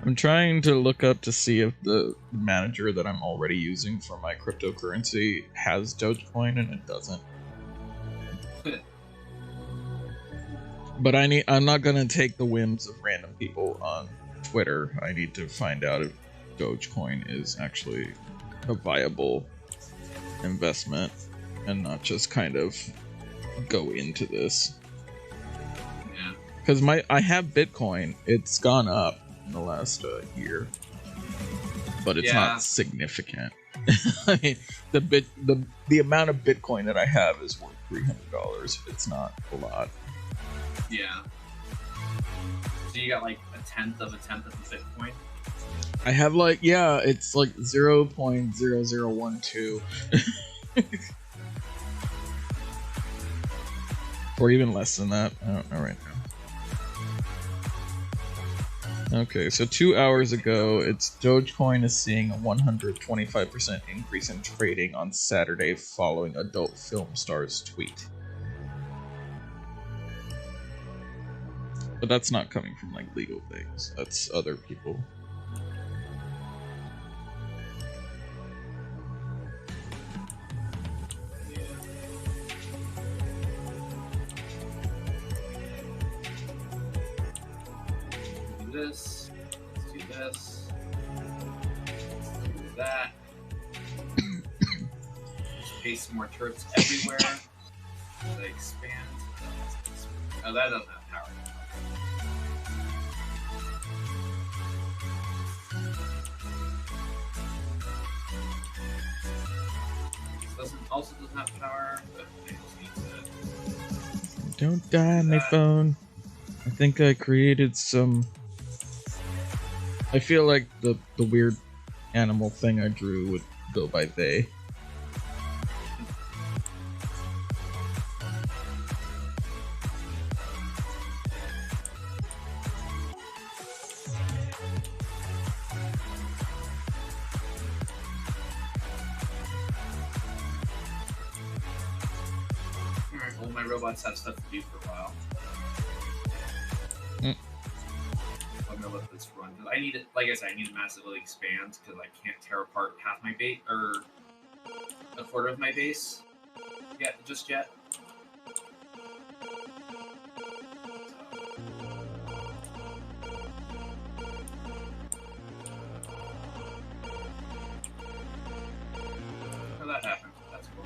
I'm trying to look up to see if the manager that I'm already using for my cryptocurrency has Dogecoin, and it doesn't. But I'm not gonna take the whims of random people on Twitter. I need to find out if Dogecoin is actually a viable investment and not just kind of go into this.
Yeah.
Because I have Bitcoin. It's gone up in the last year, but it's not significant. I mean, the amount of Bitcoin that I have is worth $300. It's not a lot.
Yeah. So you got like a tenth of Bitcoin?
I have like, it's like 0.0012. Or even less than that. I don't know right now. Okay, so 2 hours ago, Dogecoin is seeing a 125% increase in trading on Saturday following adult film star's tweet. But that's not coming from like legal things. That's other people.
Let's do this. Let's do that. Just paste some more turrets everywhere. They expand. Oh, that doesn't have power. This also doesn't have power, but it needs it.
Don't die on my phone. I think I created some... I feel like the weird animal thing I drew would go by they.
Alright, well, my robots have stuff to do for a while. I'm gonna let this run because I need it. Like I said, I need to massively expand because I can't tear apart half my base or a quarter of my base. yet, just yet. So that happened. That's cool.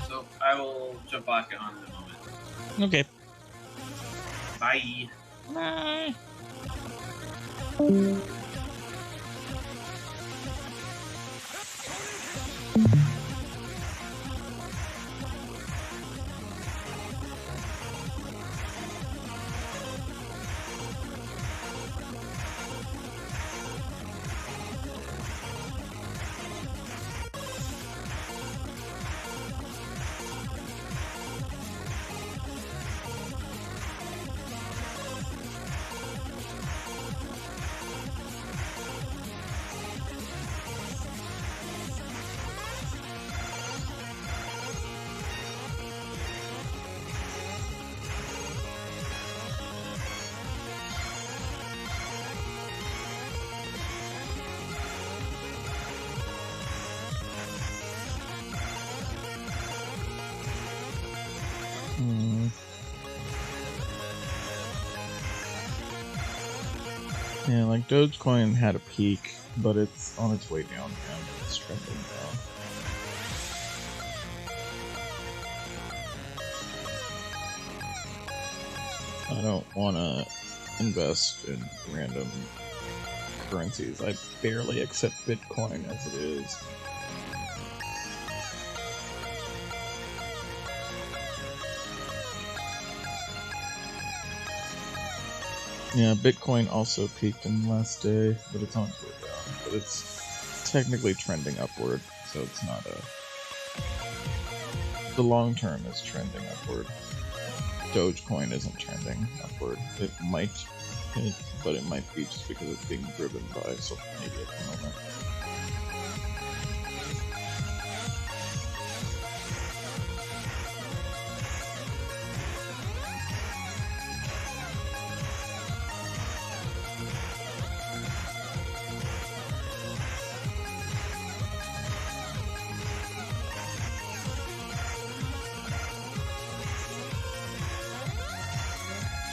So I will jump back on in a moment.
Okay.
Bye.
Bye. Yeah, like Dogecoin had a peak, but it's on its way down again. It's trending down. I don't want to invest in random currencies. I barely accept Bitcoin as it is. Yeah, Bitcoin also peaked in the last day, but it's on its way down. But it's technically trending upward, so it's not a... The long term is trending upward. Dogecoin isn't trending upward. It might, but it might be just because it's being driven by social media at the moment.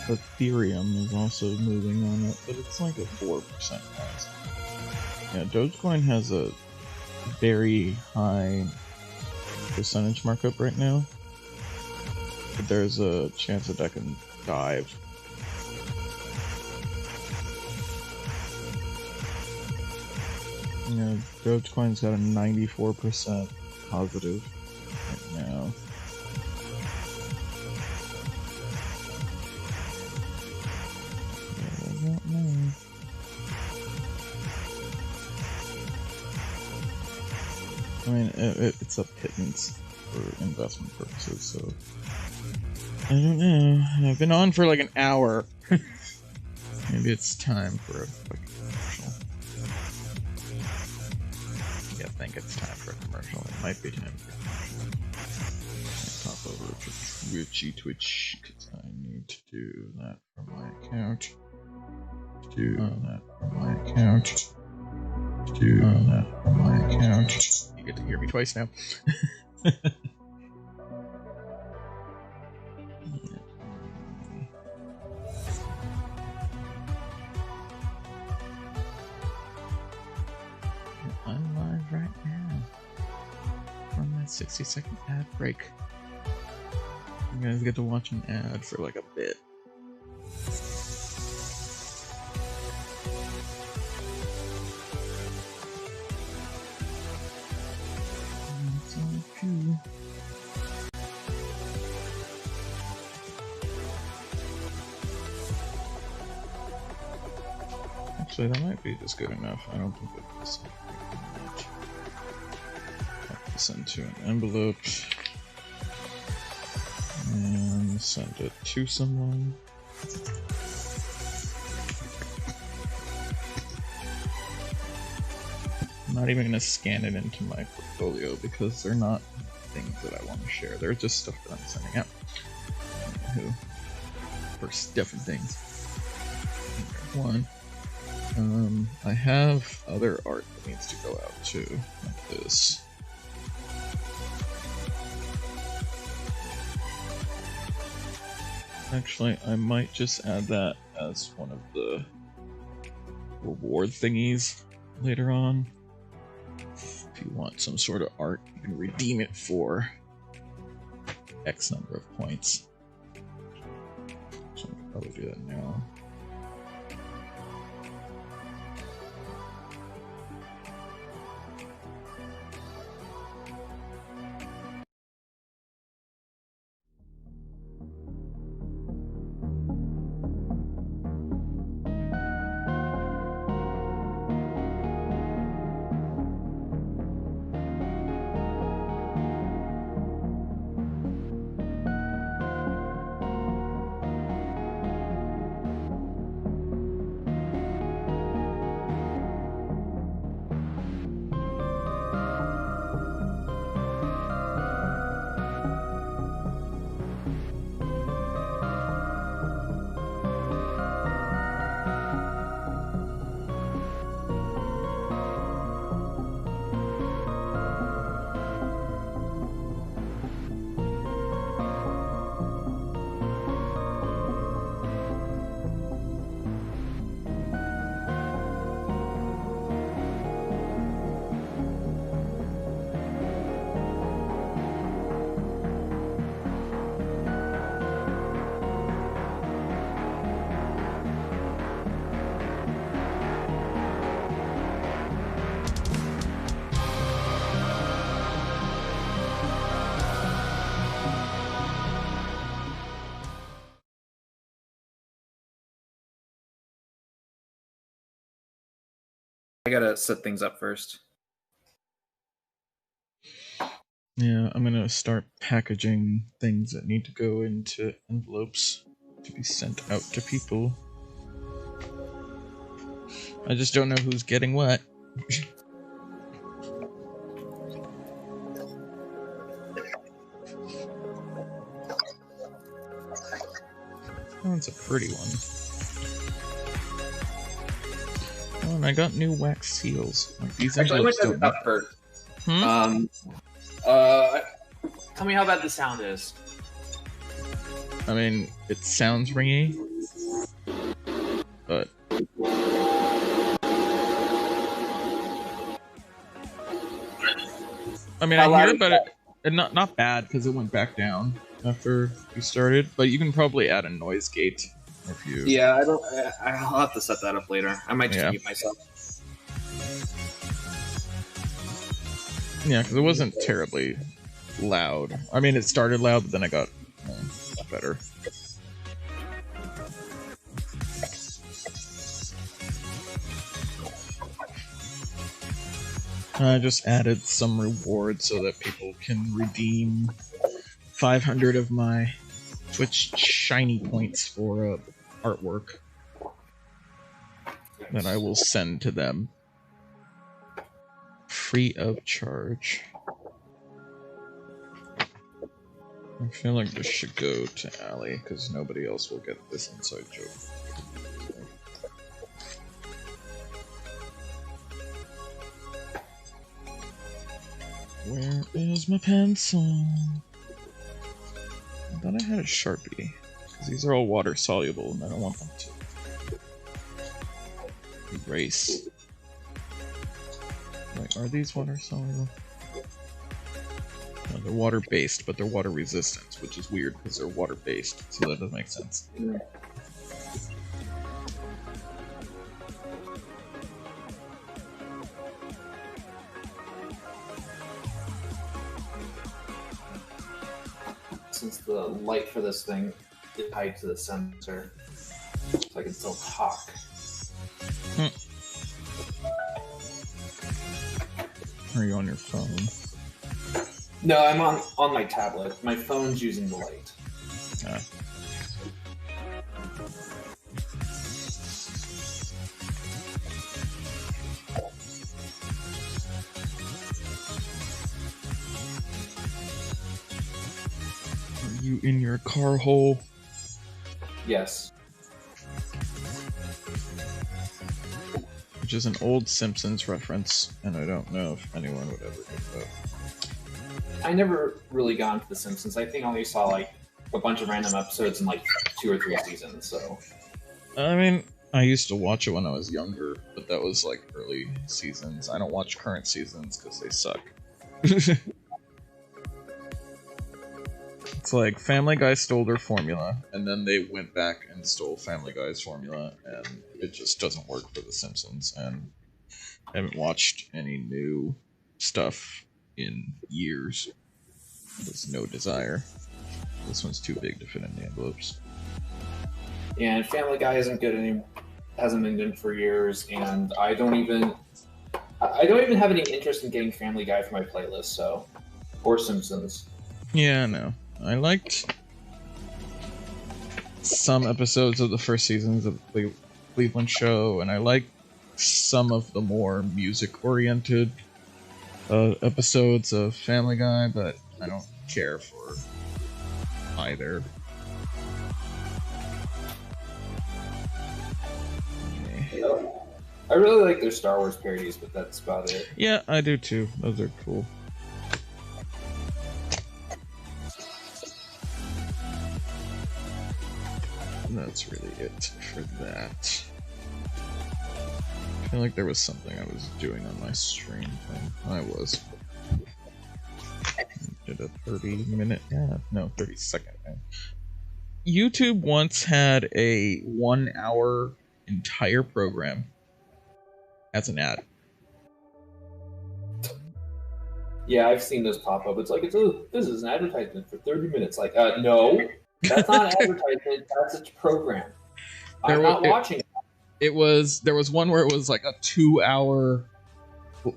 Ethereum is also moving on it, but it's like a 4% rise. Yeah, Dogecoin has a very high percentage markup right now, but there's a chance that that can dive. Yeah, Dogecoin's got a 94% positive right now. I mean, it's a pittance for investment purposes, so... I don't know. I've been on for like an hour. Maybe it's time for a fucking commercial. Yeah, I think it's time for a commercial. It might be time for a commercial. I'll pop over to Twitch, because I need to do that from my account. Do that from my account. Do that from my account. You get to hear me twice now. I'm live right now from that 60-second ad break. You guys get to watch an ad for like a bit. Actually, that might be just good enough. I don't think that this much. Pop this into an envelope and send it to someone. I'm not even going to scan it into my portfolio because they're not things that I want to share. They're just stuff that I'm sending out. For different things. One. I have other art that needs to go out too, like this. Actually, I might just add that as one of the reward thingies later on. If you want some sort of art, you can redeem it for X number of points. So I can probably do that now.
I gotta set things up first.
Yeah, I'm gonna start packaging things that need to go into envelopes to be sent out to people. I just don't know who's getting what. Oh, it's a pretty one. Oh, and I got new wax seals. Like, these
Actually, I might
envelopes
set
don't
it up first.
Tell me how bad the sound is.
I mean, it sounds ringy, but I mean, I hear about it, and not bad because it went back down after you started. But you can probably add a noise gate if you.
Yeah, I'll have to set that up later. I might just mute myself.
Yeah, because it wasn't terribly loud. I mean, it started loud, but then it got better. I just added some rewards so that people can redeem 500 of my Twitch shiny points for artwork that I will send to them free of charge. I feel like this should go to Allie because nobody else will get this inside joke. Where is my pencil? I thought I had a Sharpie, because these are all water soluble and I don't want them to erase. Like, are these water soluble? No, they're water based, but they're water resistant, which is weird because they're water based, so that doesn't make sense.
Since the light for this thing is tied to the sensor, so I can still talk.
Are you on your phone?
No, I'm on my tablet. My phone's using the light.
in your car hole.
Yes.
Which is an old Simpsons reference, and I don't know if anyone would ever get that.
I never really got into The Simpsons. I think I only saw like a bunch of random episodes in like 2 or 3 seasons. So.
I mean, I used to watch it when I was younger, but that was like early seasons. I don't watch current seasons because they suck. It's like Family Guy stole their formula, and then they went back and stole Family Guy's formula, and it just doesn't work for The Simpsons, and I haven't watched any new stuff in years. There's no desire. This one's too big to fit in the envelopes.
Yeah, and Family Guy isn't good anymore. Hasn't been good for years, and I don't even have any interest in getting Family Guy for my playlist. So, or Simpsons.
Yeah, no. I liked some episodes of the first seasons of the Cleveland Show, and I liked some of the more music-oriented episodes of Family Guy, but I don't care for either.
I really like their Star Wars parodies, but that's about it.
Yeah, I do too. Those are cool. That's really it for that. I feel like there was something I was doing on my stream thing. I was. Did a 30-minute ad? No, 30-second ad. YouTube once had a 1-hour entire program as an ad.
Yeah, I've seen those pop up. It's like, this is an advertisement for 30 minutes. Like, no, that's not an advertisement. That's a program. I'm not watching it.
There was one where it was like a 2-hour,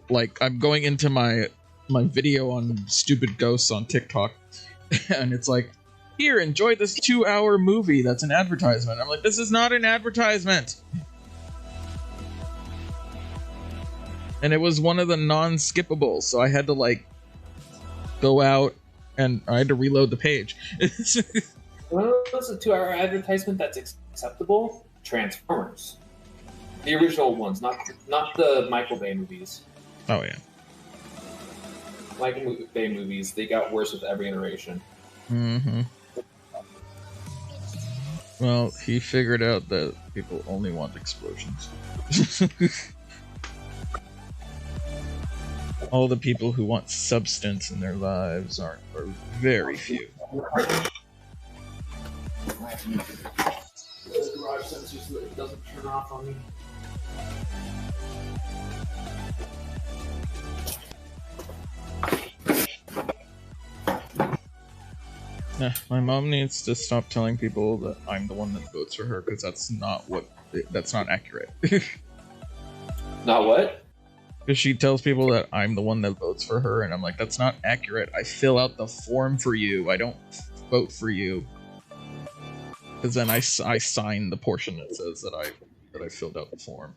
like I'm going into my video on stupid ghosts on TikTok, and it's like, here, enjoy this 2-hour movie that's an advertisement. I'm like, this is not an advertisement. And it was one of the non-skippables, so I had to like go out and I had to reload the page.
What was a 2-hour advertisement that's acceptable? Transformers. The original ones, not the Michael Bay movies.
Oh yeah.
Michael Bay movies, they got worse with every iteration.
Mm-hmm. Well, he figured out that people only want explosions. All the people who want substance in their lives are very few.
The garage sensor so that it doesn't turn off on me.
My mom needs to stop telling people that I'm the one that votes for her, because that's not accurate.
Not what?
Because she tells people that I'm the one that votes for her, and I'm like, that's not accurate. I fill out the form for you. I don't vote for you. Because then I sign the portion that says that I filled out the form.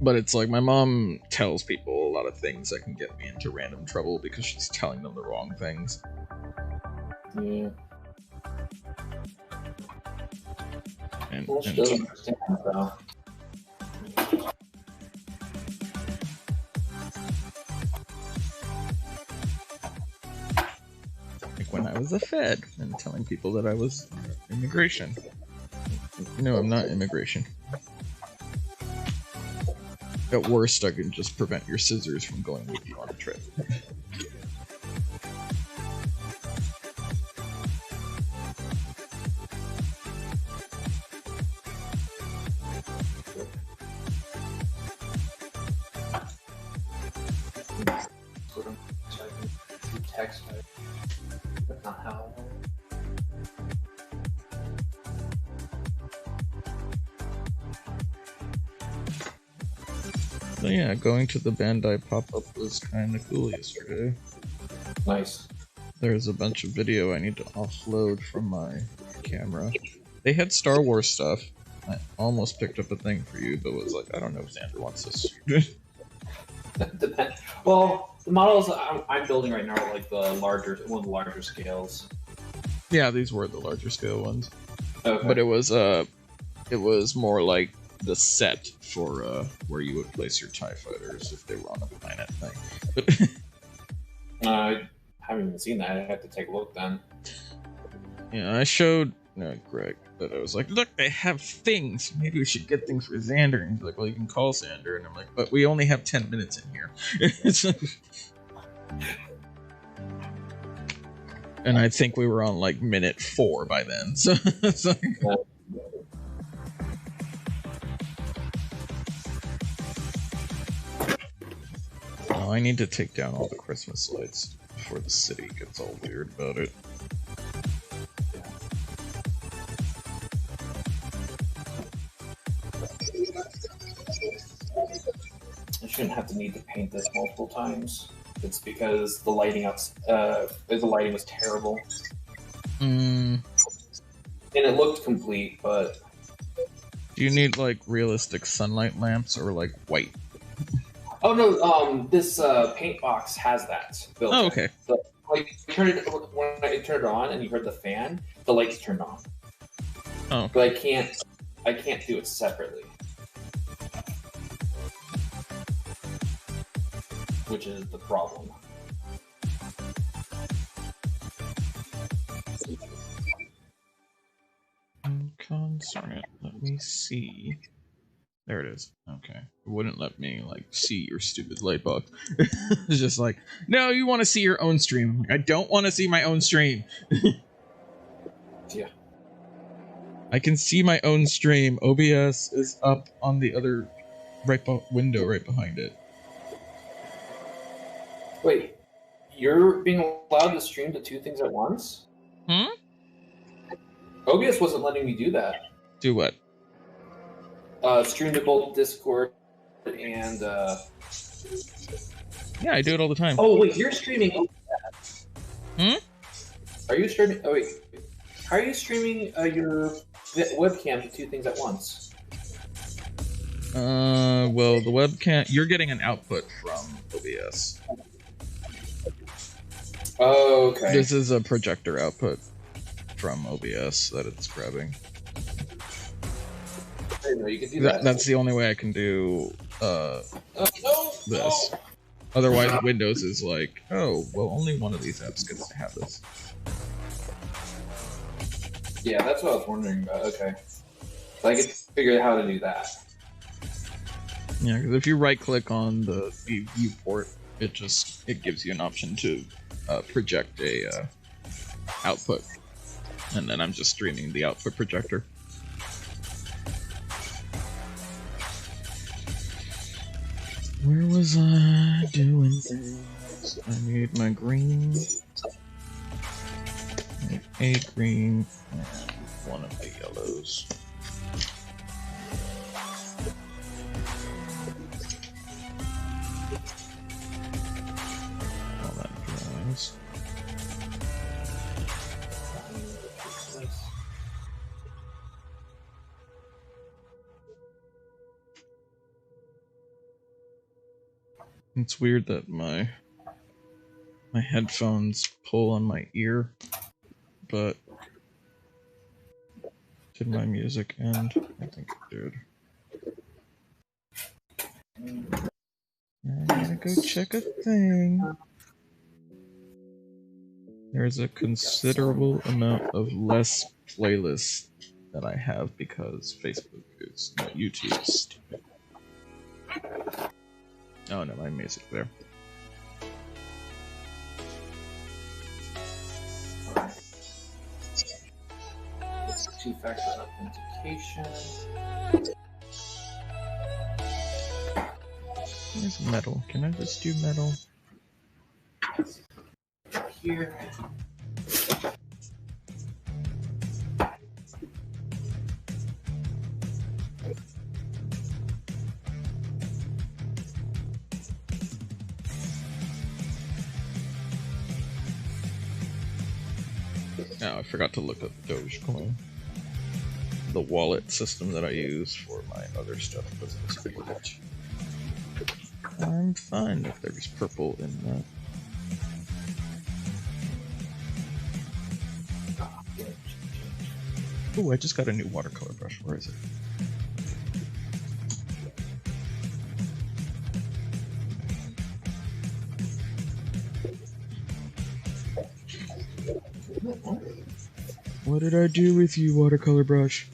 But it's like, my mom tells people a lot of things that can get me into random trouble because she's telling them the wrong things.
Yeah.
And
Well, she doesn't understand though.
Like when I was a Fed and telling people that I was immigration. No, I'm not immigration. At worst, I can just prevent your scissors from going with you on a trip.
Text. That's not how.
So yeah, going to the Bandai pop-up was kind of cool yesterday.
Nice. There's
a bunch of video I need to offload from my camera. They had Star Wars stuff. I almost picked up a thing for you, but was like, I don't know if Xander wants this.
Depend. Well, the models I'm building right now are like one of the larger scales.
Yeah, these were the larger scale ones.
Okay.
But it was more like the set for where you would place your TIE fighters if they were on a planet thing.
I haven't even seen that. I have to take a look then.
Yeah, I showed Greg, but I was like, look, they have things. Maybe we should get things for Xander. And he's like, well, you can call Xander. And I'm like, but we only have 10 minutes in here. And I think we were on like minute 4 by then. So it's like, oh, I need to take down all the Christmas lights before the city gets all weird about it.
I shouldn't have to need to paint this multiple times. It's because the lighting was terrible. And it looked complete, but...
Do you need, like, realistic sunlight lamps or, like, white?
Oh, no, this paint box has that built in.
Okay.
So, like, when I turned it on and you heard the fan, the lights turned on.
Oh, okay.
But I can't do it separately. Which is the problem.
Concern it. Let me see. There it is. Okay. It wouldn't let me, like, see your stupid light box. It's just like, no, you want to see your own stream. I don't want to see my own stream.
Yeah.
I can see my own stream. OBS is up on the other window right behind it.
Wait, you're being allowed to stream to 2 things at once?
Hmm?
OBS wasn't letting me do that.
Do what?
Stream to both Discord and...
Yeah, I do it all the time.
Oh, wait, you're streaming OBS.
Hmm?
Are you streaming... Oh, wait. How are you streaming your webcam to 2 things at once?
Well, the webcam... You're getting an output from OBS.
Oh, okay.
This is a projector output from OBS that it's grabbing.
I didn't know you could do that.
That's the only way I can do this.
No.
Otherwise, Windows is like, oh, well, only one of these apps gets to have this.
Yeah, that's what I was wondering about. Okay. So I could figure out how to do that.
Yeah, because if you right-click on the viewport, it gives you an option to project a output, and then I'm just streaming the output projector. Where was I doing things? I need my green, I need a green, and one of the yellows. All that dries. It's weird that my headphones pull on my ear, but did my music end? I think it did. I gotta go check a thing. There's a considerable amount of less playlists that I have because Facebook is not YouTube is stupid. Oh no, my music there.
Two-factor authentication.
Where's metal? Can I just do metal?
Here.
Oh, I forgot to look up Dogecoin. The wallet system that I use for my other stuff doesn't support it. I'm fine if there's purple in that. Oh, I just got a new watercolor brush. Where is it? What did I do with you, watercolor brush?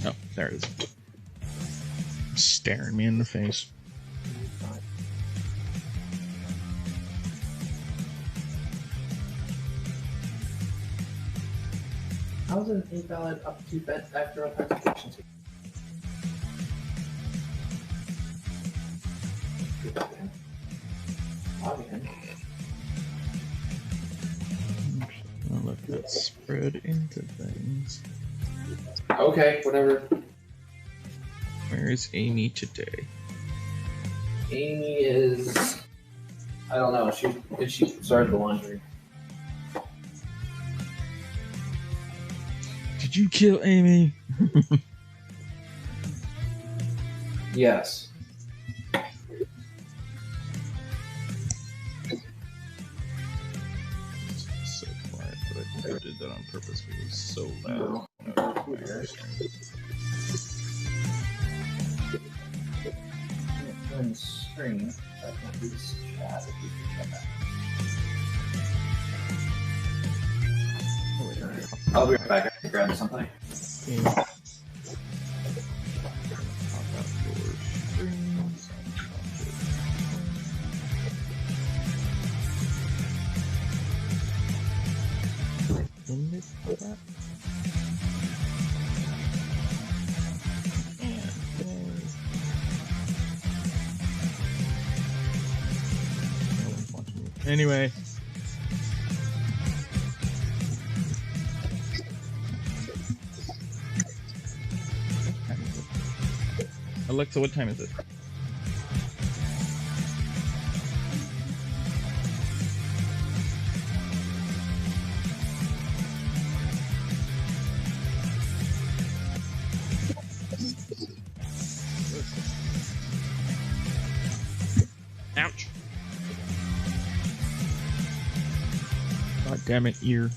Oh, there it is. Staring me in the face.
How's an invalid up to bed after authentication?
I'll let that spread into things.
Okay, whatever.
Where is Amy today?
Amy is. I don't know. She started the laundry.
Did you kill Amy?
Yes.
It's so quiet, but I think I did that on purpose because it was so loud. When I was playing this game.
On the screen, I can do this chat if you can check that. I'll be right back. I have to grab something.
Yeah. Pop out your screens. Limit for that. No one's watching me. Anyway. Alexa, what time is it? Ouch. God damn it, ear.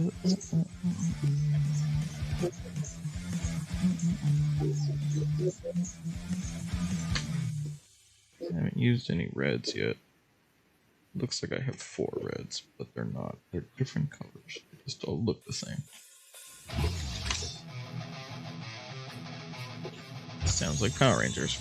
I haven't used any reds yet. Looks like I have 4 reds, but they're not. They're different colors. They just all look the same. Sounds like Power Rangers.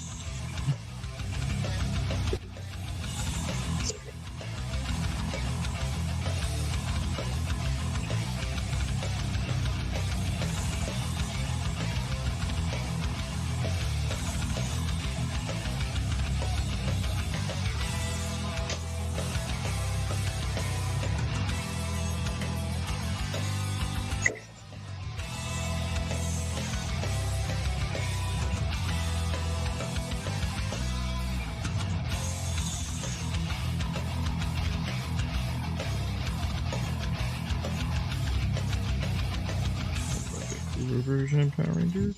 Version of Power Rangers.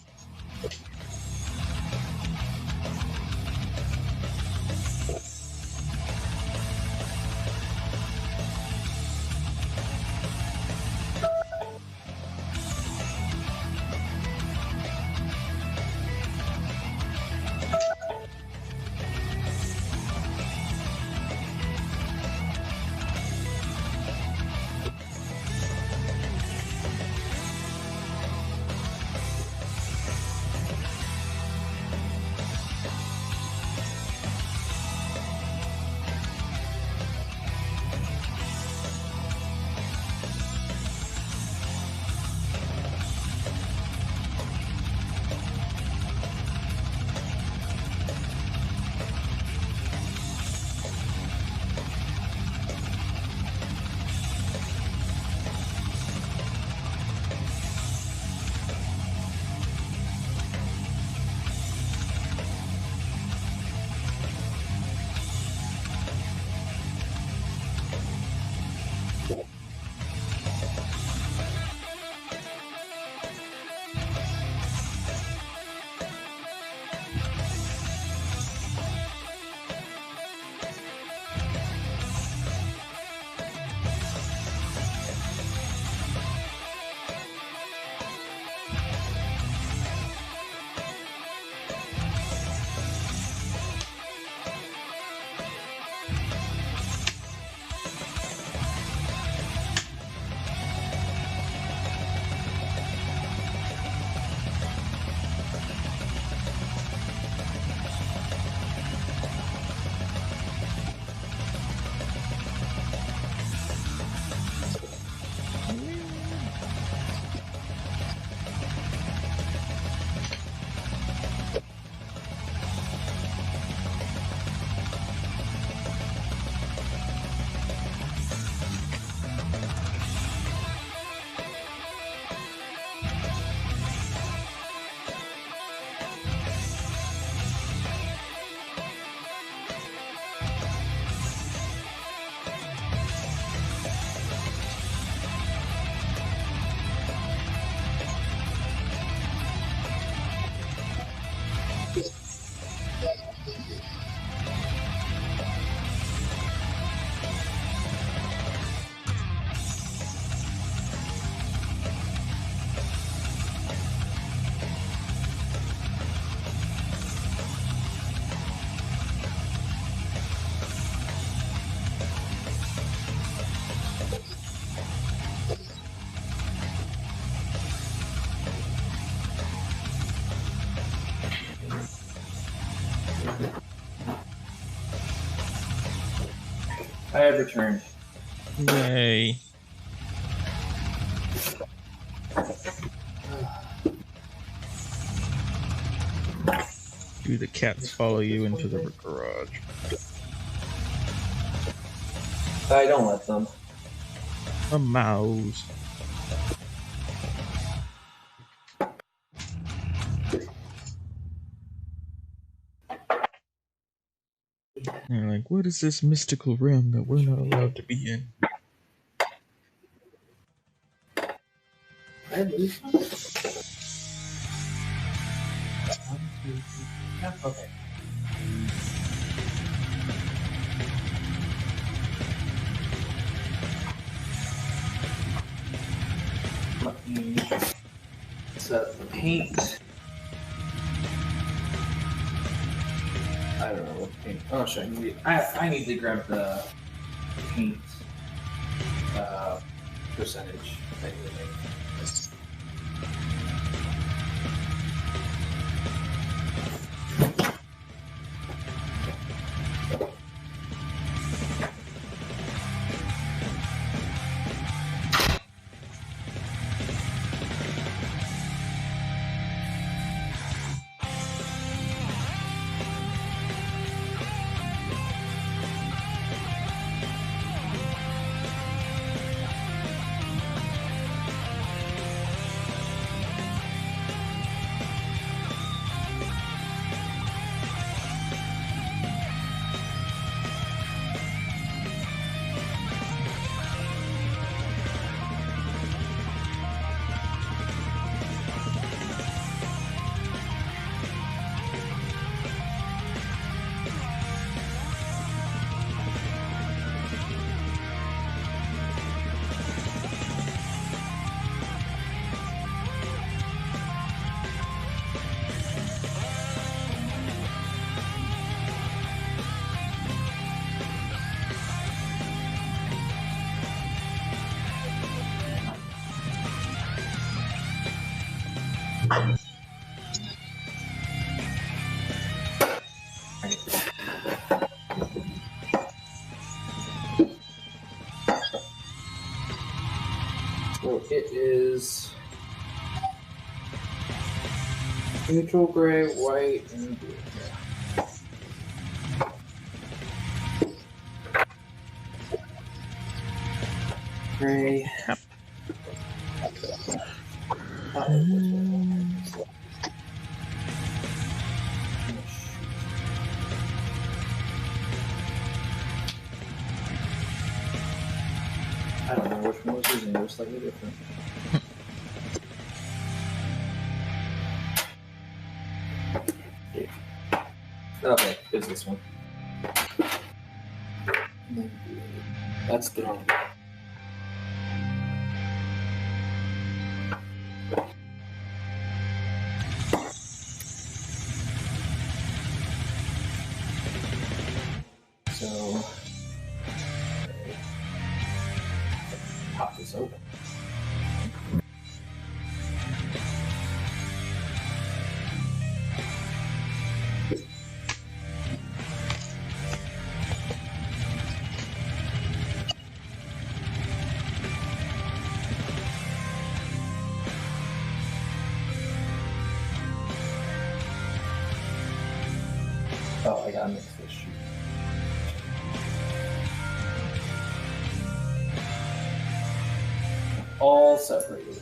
I have returned.
Yay. Do the cats follow you into the garage?
I don't let them.
A mouse. They're like, what is this mystical realm that we're not allowed to be in?
I have these okay. Let me set the paint. I don't know what paint. Oh, shit. I need to grab the paint percentage. I need to make this. So it is neutral gray, white, and blue. Gray. I don't know which one was using. They're slightly different. Okay, it's this one. That's the wrong one. So, pop this open. Oh, I gotta mix this shoot. All separated.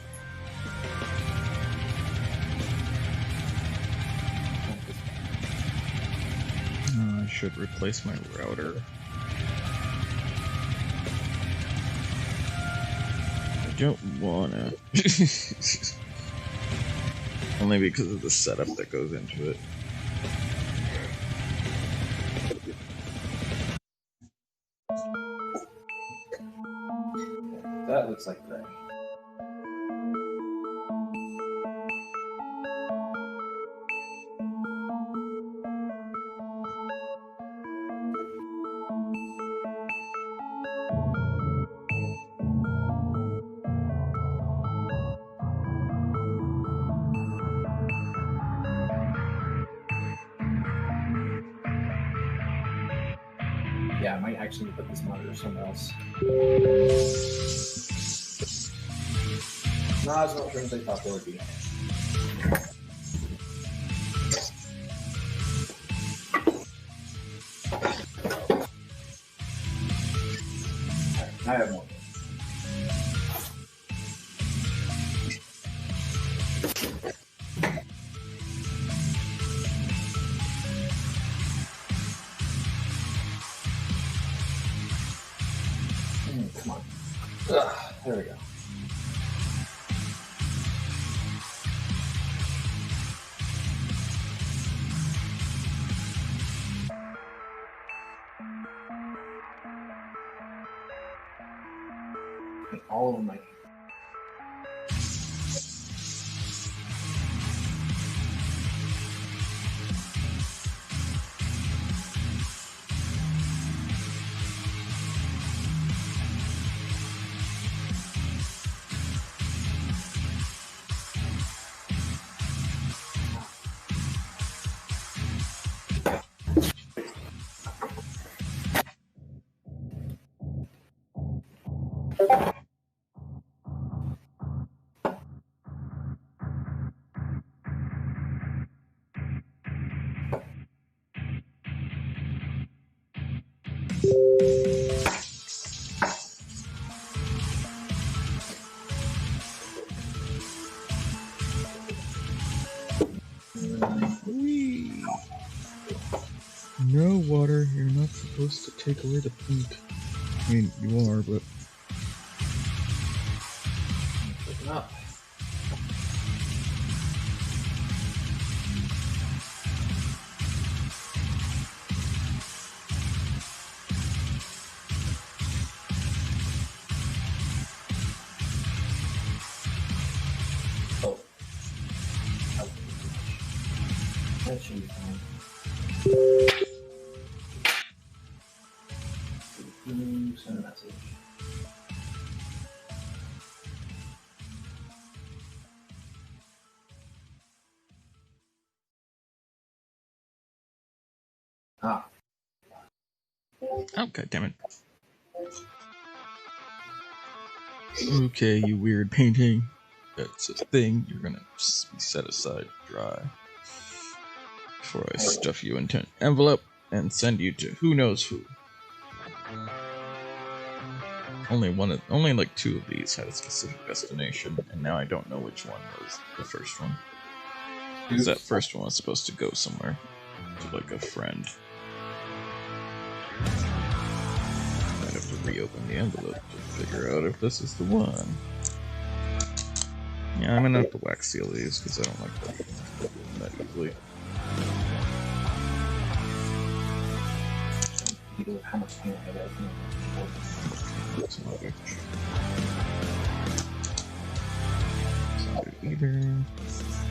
I should replace my router. I don't wanna. Only because of the setup that goes into it.
That looks like gray. Yeah, I might actually put this monitor somewhere else. Not as much room as I thought there would be. Alright, I have more. Come on. Ugh, there we go. All of my.
Whee! No water, you're not supposed to take away the paint. I mean, you are, but...
Looking up. Oh. That should be fine. Send a message. Ah.
Oh, goddammit. Okay, you weird painting. That's a thing. You're gonna just be set aside dry. Before I stuff you into an envelope and send you to who knows who. Only like 2 of these had a specific destination, and now I don't know which one was the first one. Because that first one was supposed to go somewhere. To like a friend. I'd have to reopen the envelope to figure out if this is the one. Yeah, I'm gonna have to wax seal these because I don't like them that easily.
How much paint I got?
That's not good. Not good either.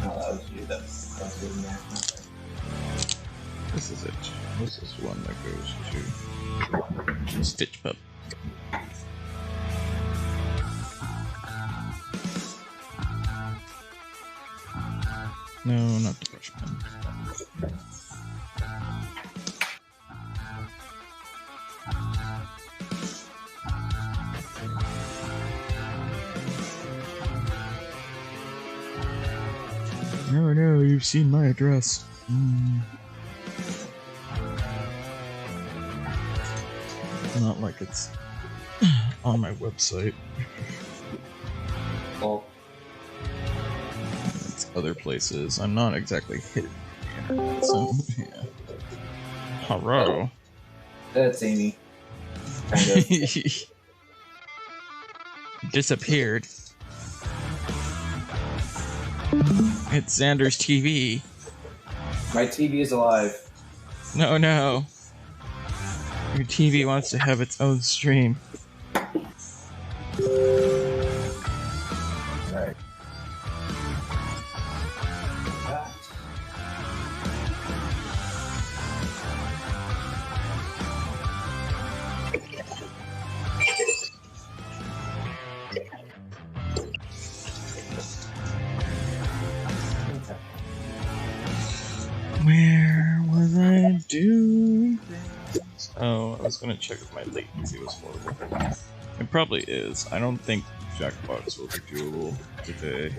Oh, that was you. That's good. Yeah.
This is it. This is one that goes to Stitch Pup. No, not the brush pen. No, you've seen my address. Not like it's on my website.
Oh.
It's other places. I'm not exactly hidden on the internet, so yeah. Hello.
That's Amy. Kind of.
Disappeared. It's Xander's TV.
My TV is alive.
No, no. Your TV wants to have its own stream.
Alright.
Where was I doing things? Oh, I was gonna check if my latency was horrible. It probably is. I don't think Jackbox will be doable today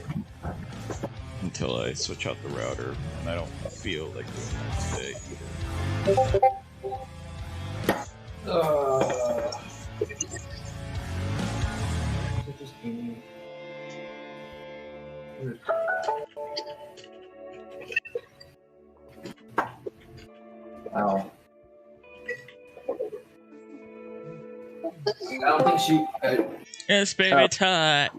until I switch out the router, and I don't feel like doing that today either.
Wow. I don't think she.
Yes, baby, tight.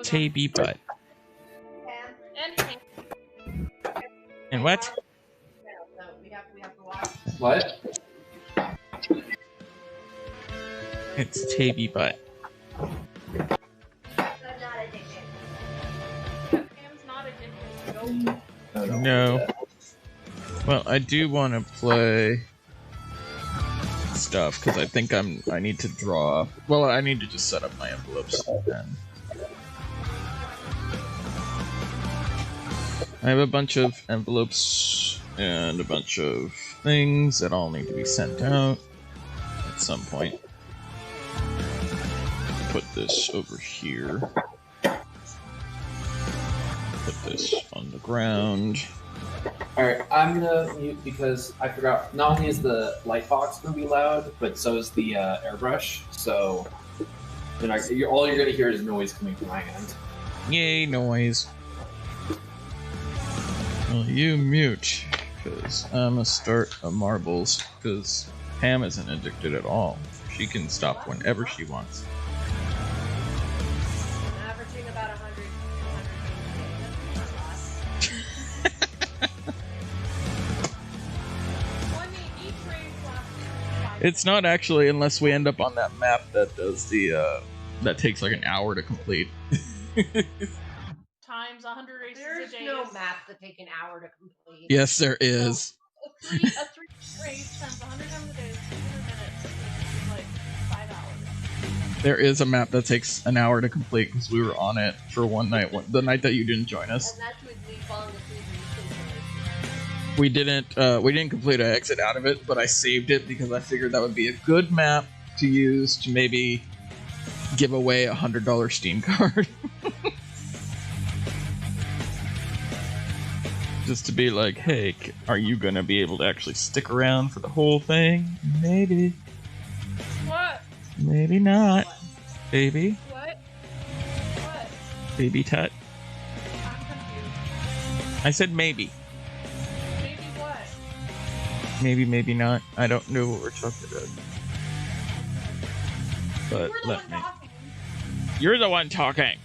Tabby butt. And what?
What?
It's Tabby butt. No. Well, I do want to play stuff because I think I need to draw. Well, I need to just set up my envelopes then. I have a bunch of envelopes and a bunch of things that all need to be sent out at some point. Put this over here. Put this on the ground.
Alright, I'm gonna mute because I forgot. Not only is the light box gonna be loud, but so is the airbrush. So, all you're gonna hear is noise coming from my end.
Yay, noise. Well, you mute, because I'm gonna start a marbles, because Pam isn't addicted at all. She can stop whenever she wants.
Averaging about 100.
It's not actually, unless we end up on that map that does the, that takes like an hour to complete.
Times 100 races
There's
a day.
no map that take an hour to complete.
Yes, there is.
A three race times 100 times a day is 200 minutes. It's like 5 hours.
There is a map that takes an hour to complete because we were on it for one night, the night that you didn't join us.
And that's with me falling asleep and
We didn't complete an exit out of it, but I saved it because I figured that would be a good map to use to maybe give away a $100 Steam card. Just to be like, hey, are you gonna be able to actually stick around for the whole thing? Maybe.
What?
Maybe not.
What?
Baby.
What? What?
Baby tut.
I'm confused.
I said maybe.
Maybe what?
Maybe, maybe not. I don't know what we're talking about. But
You're the
let
one
me.
talking.
You're the one talking.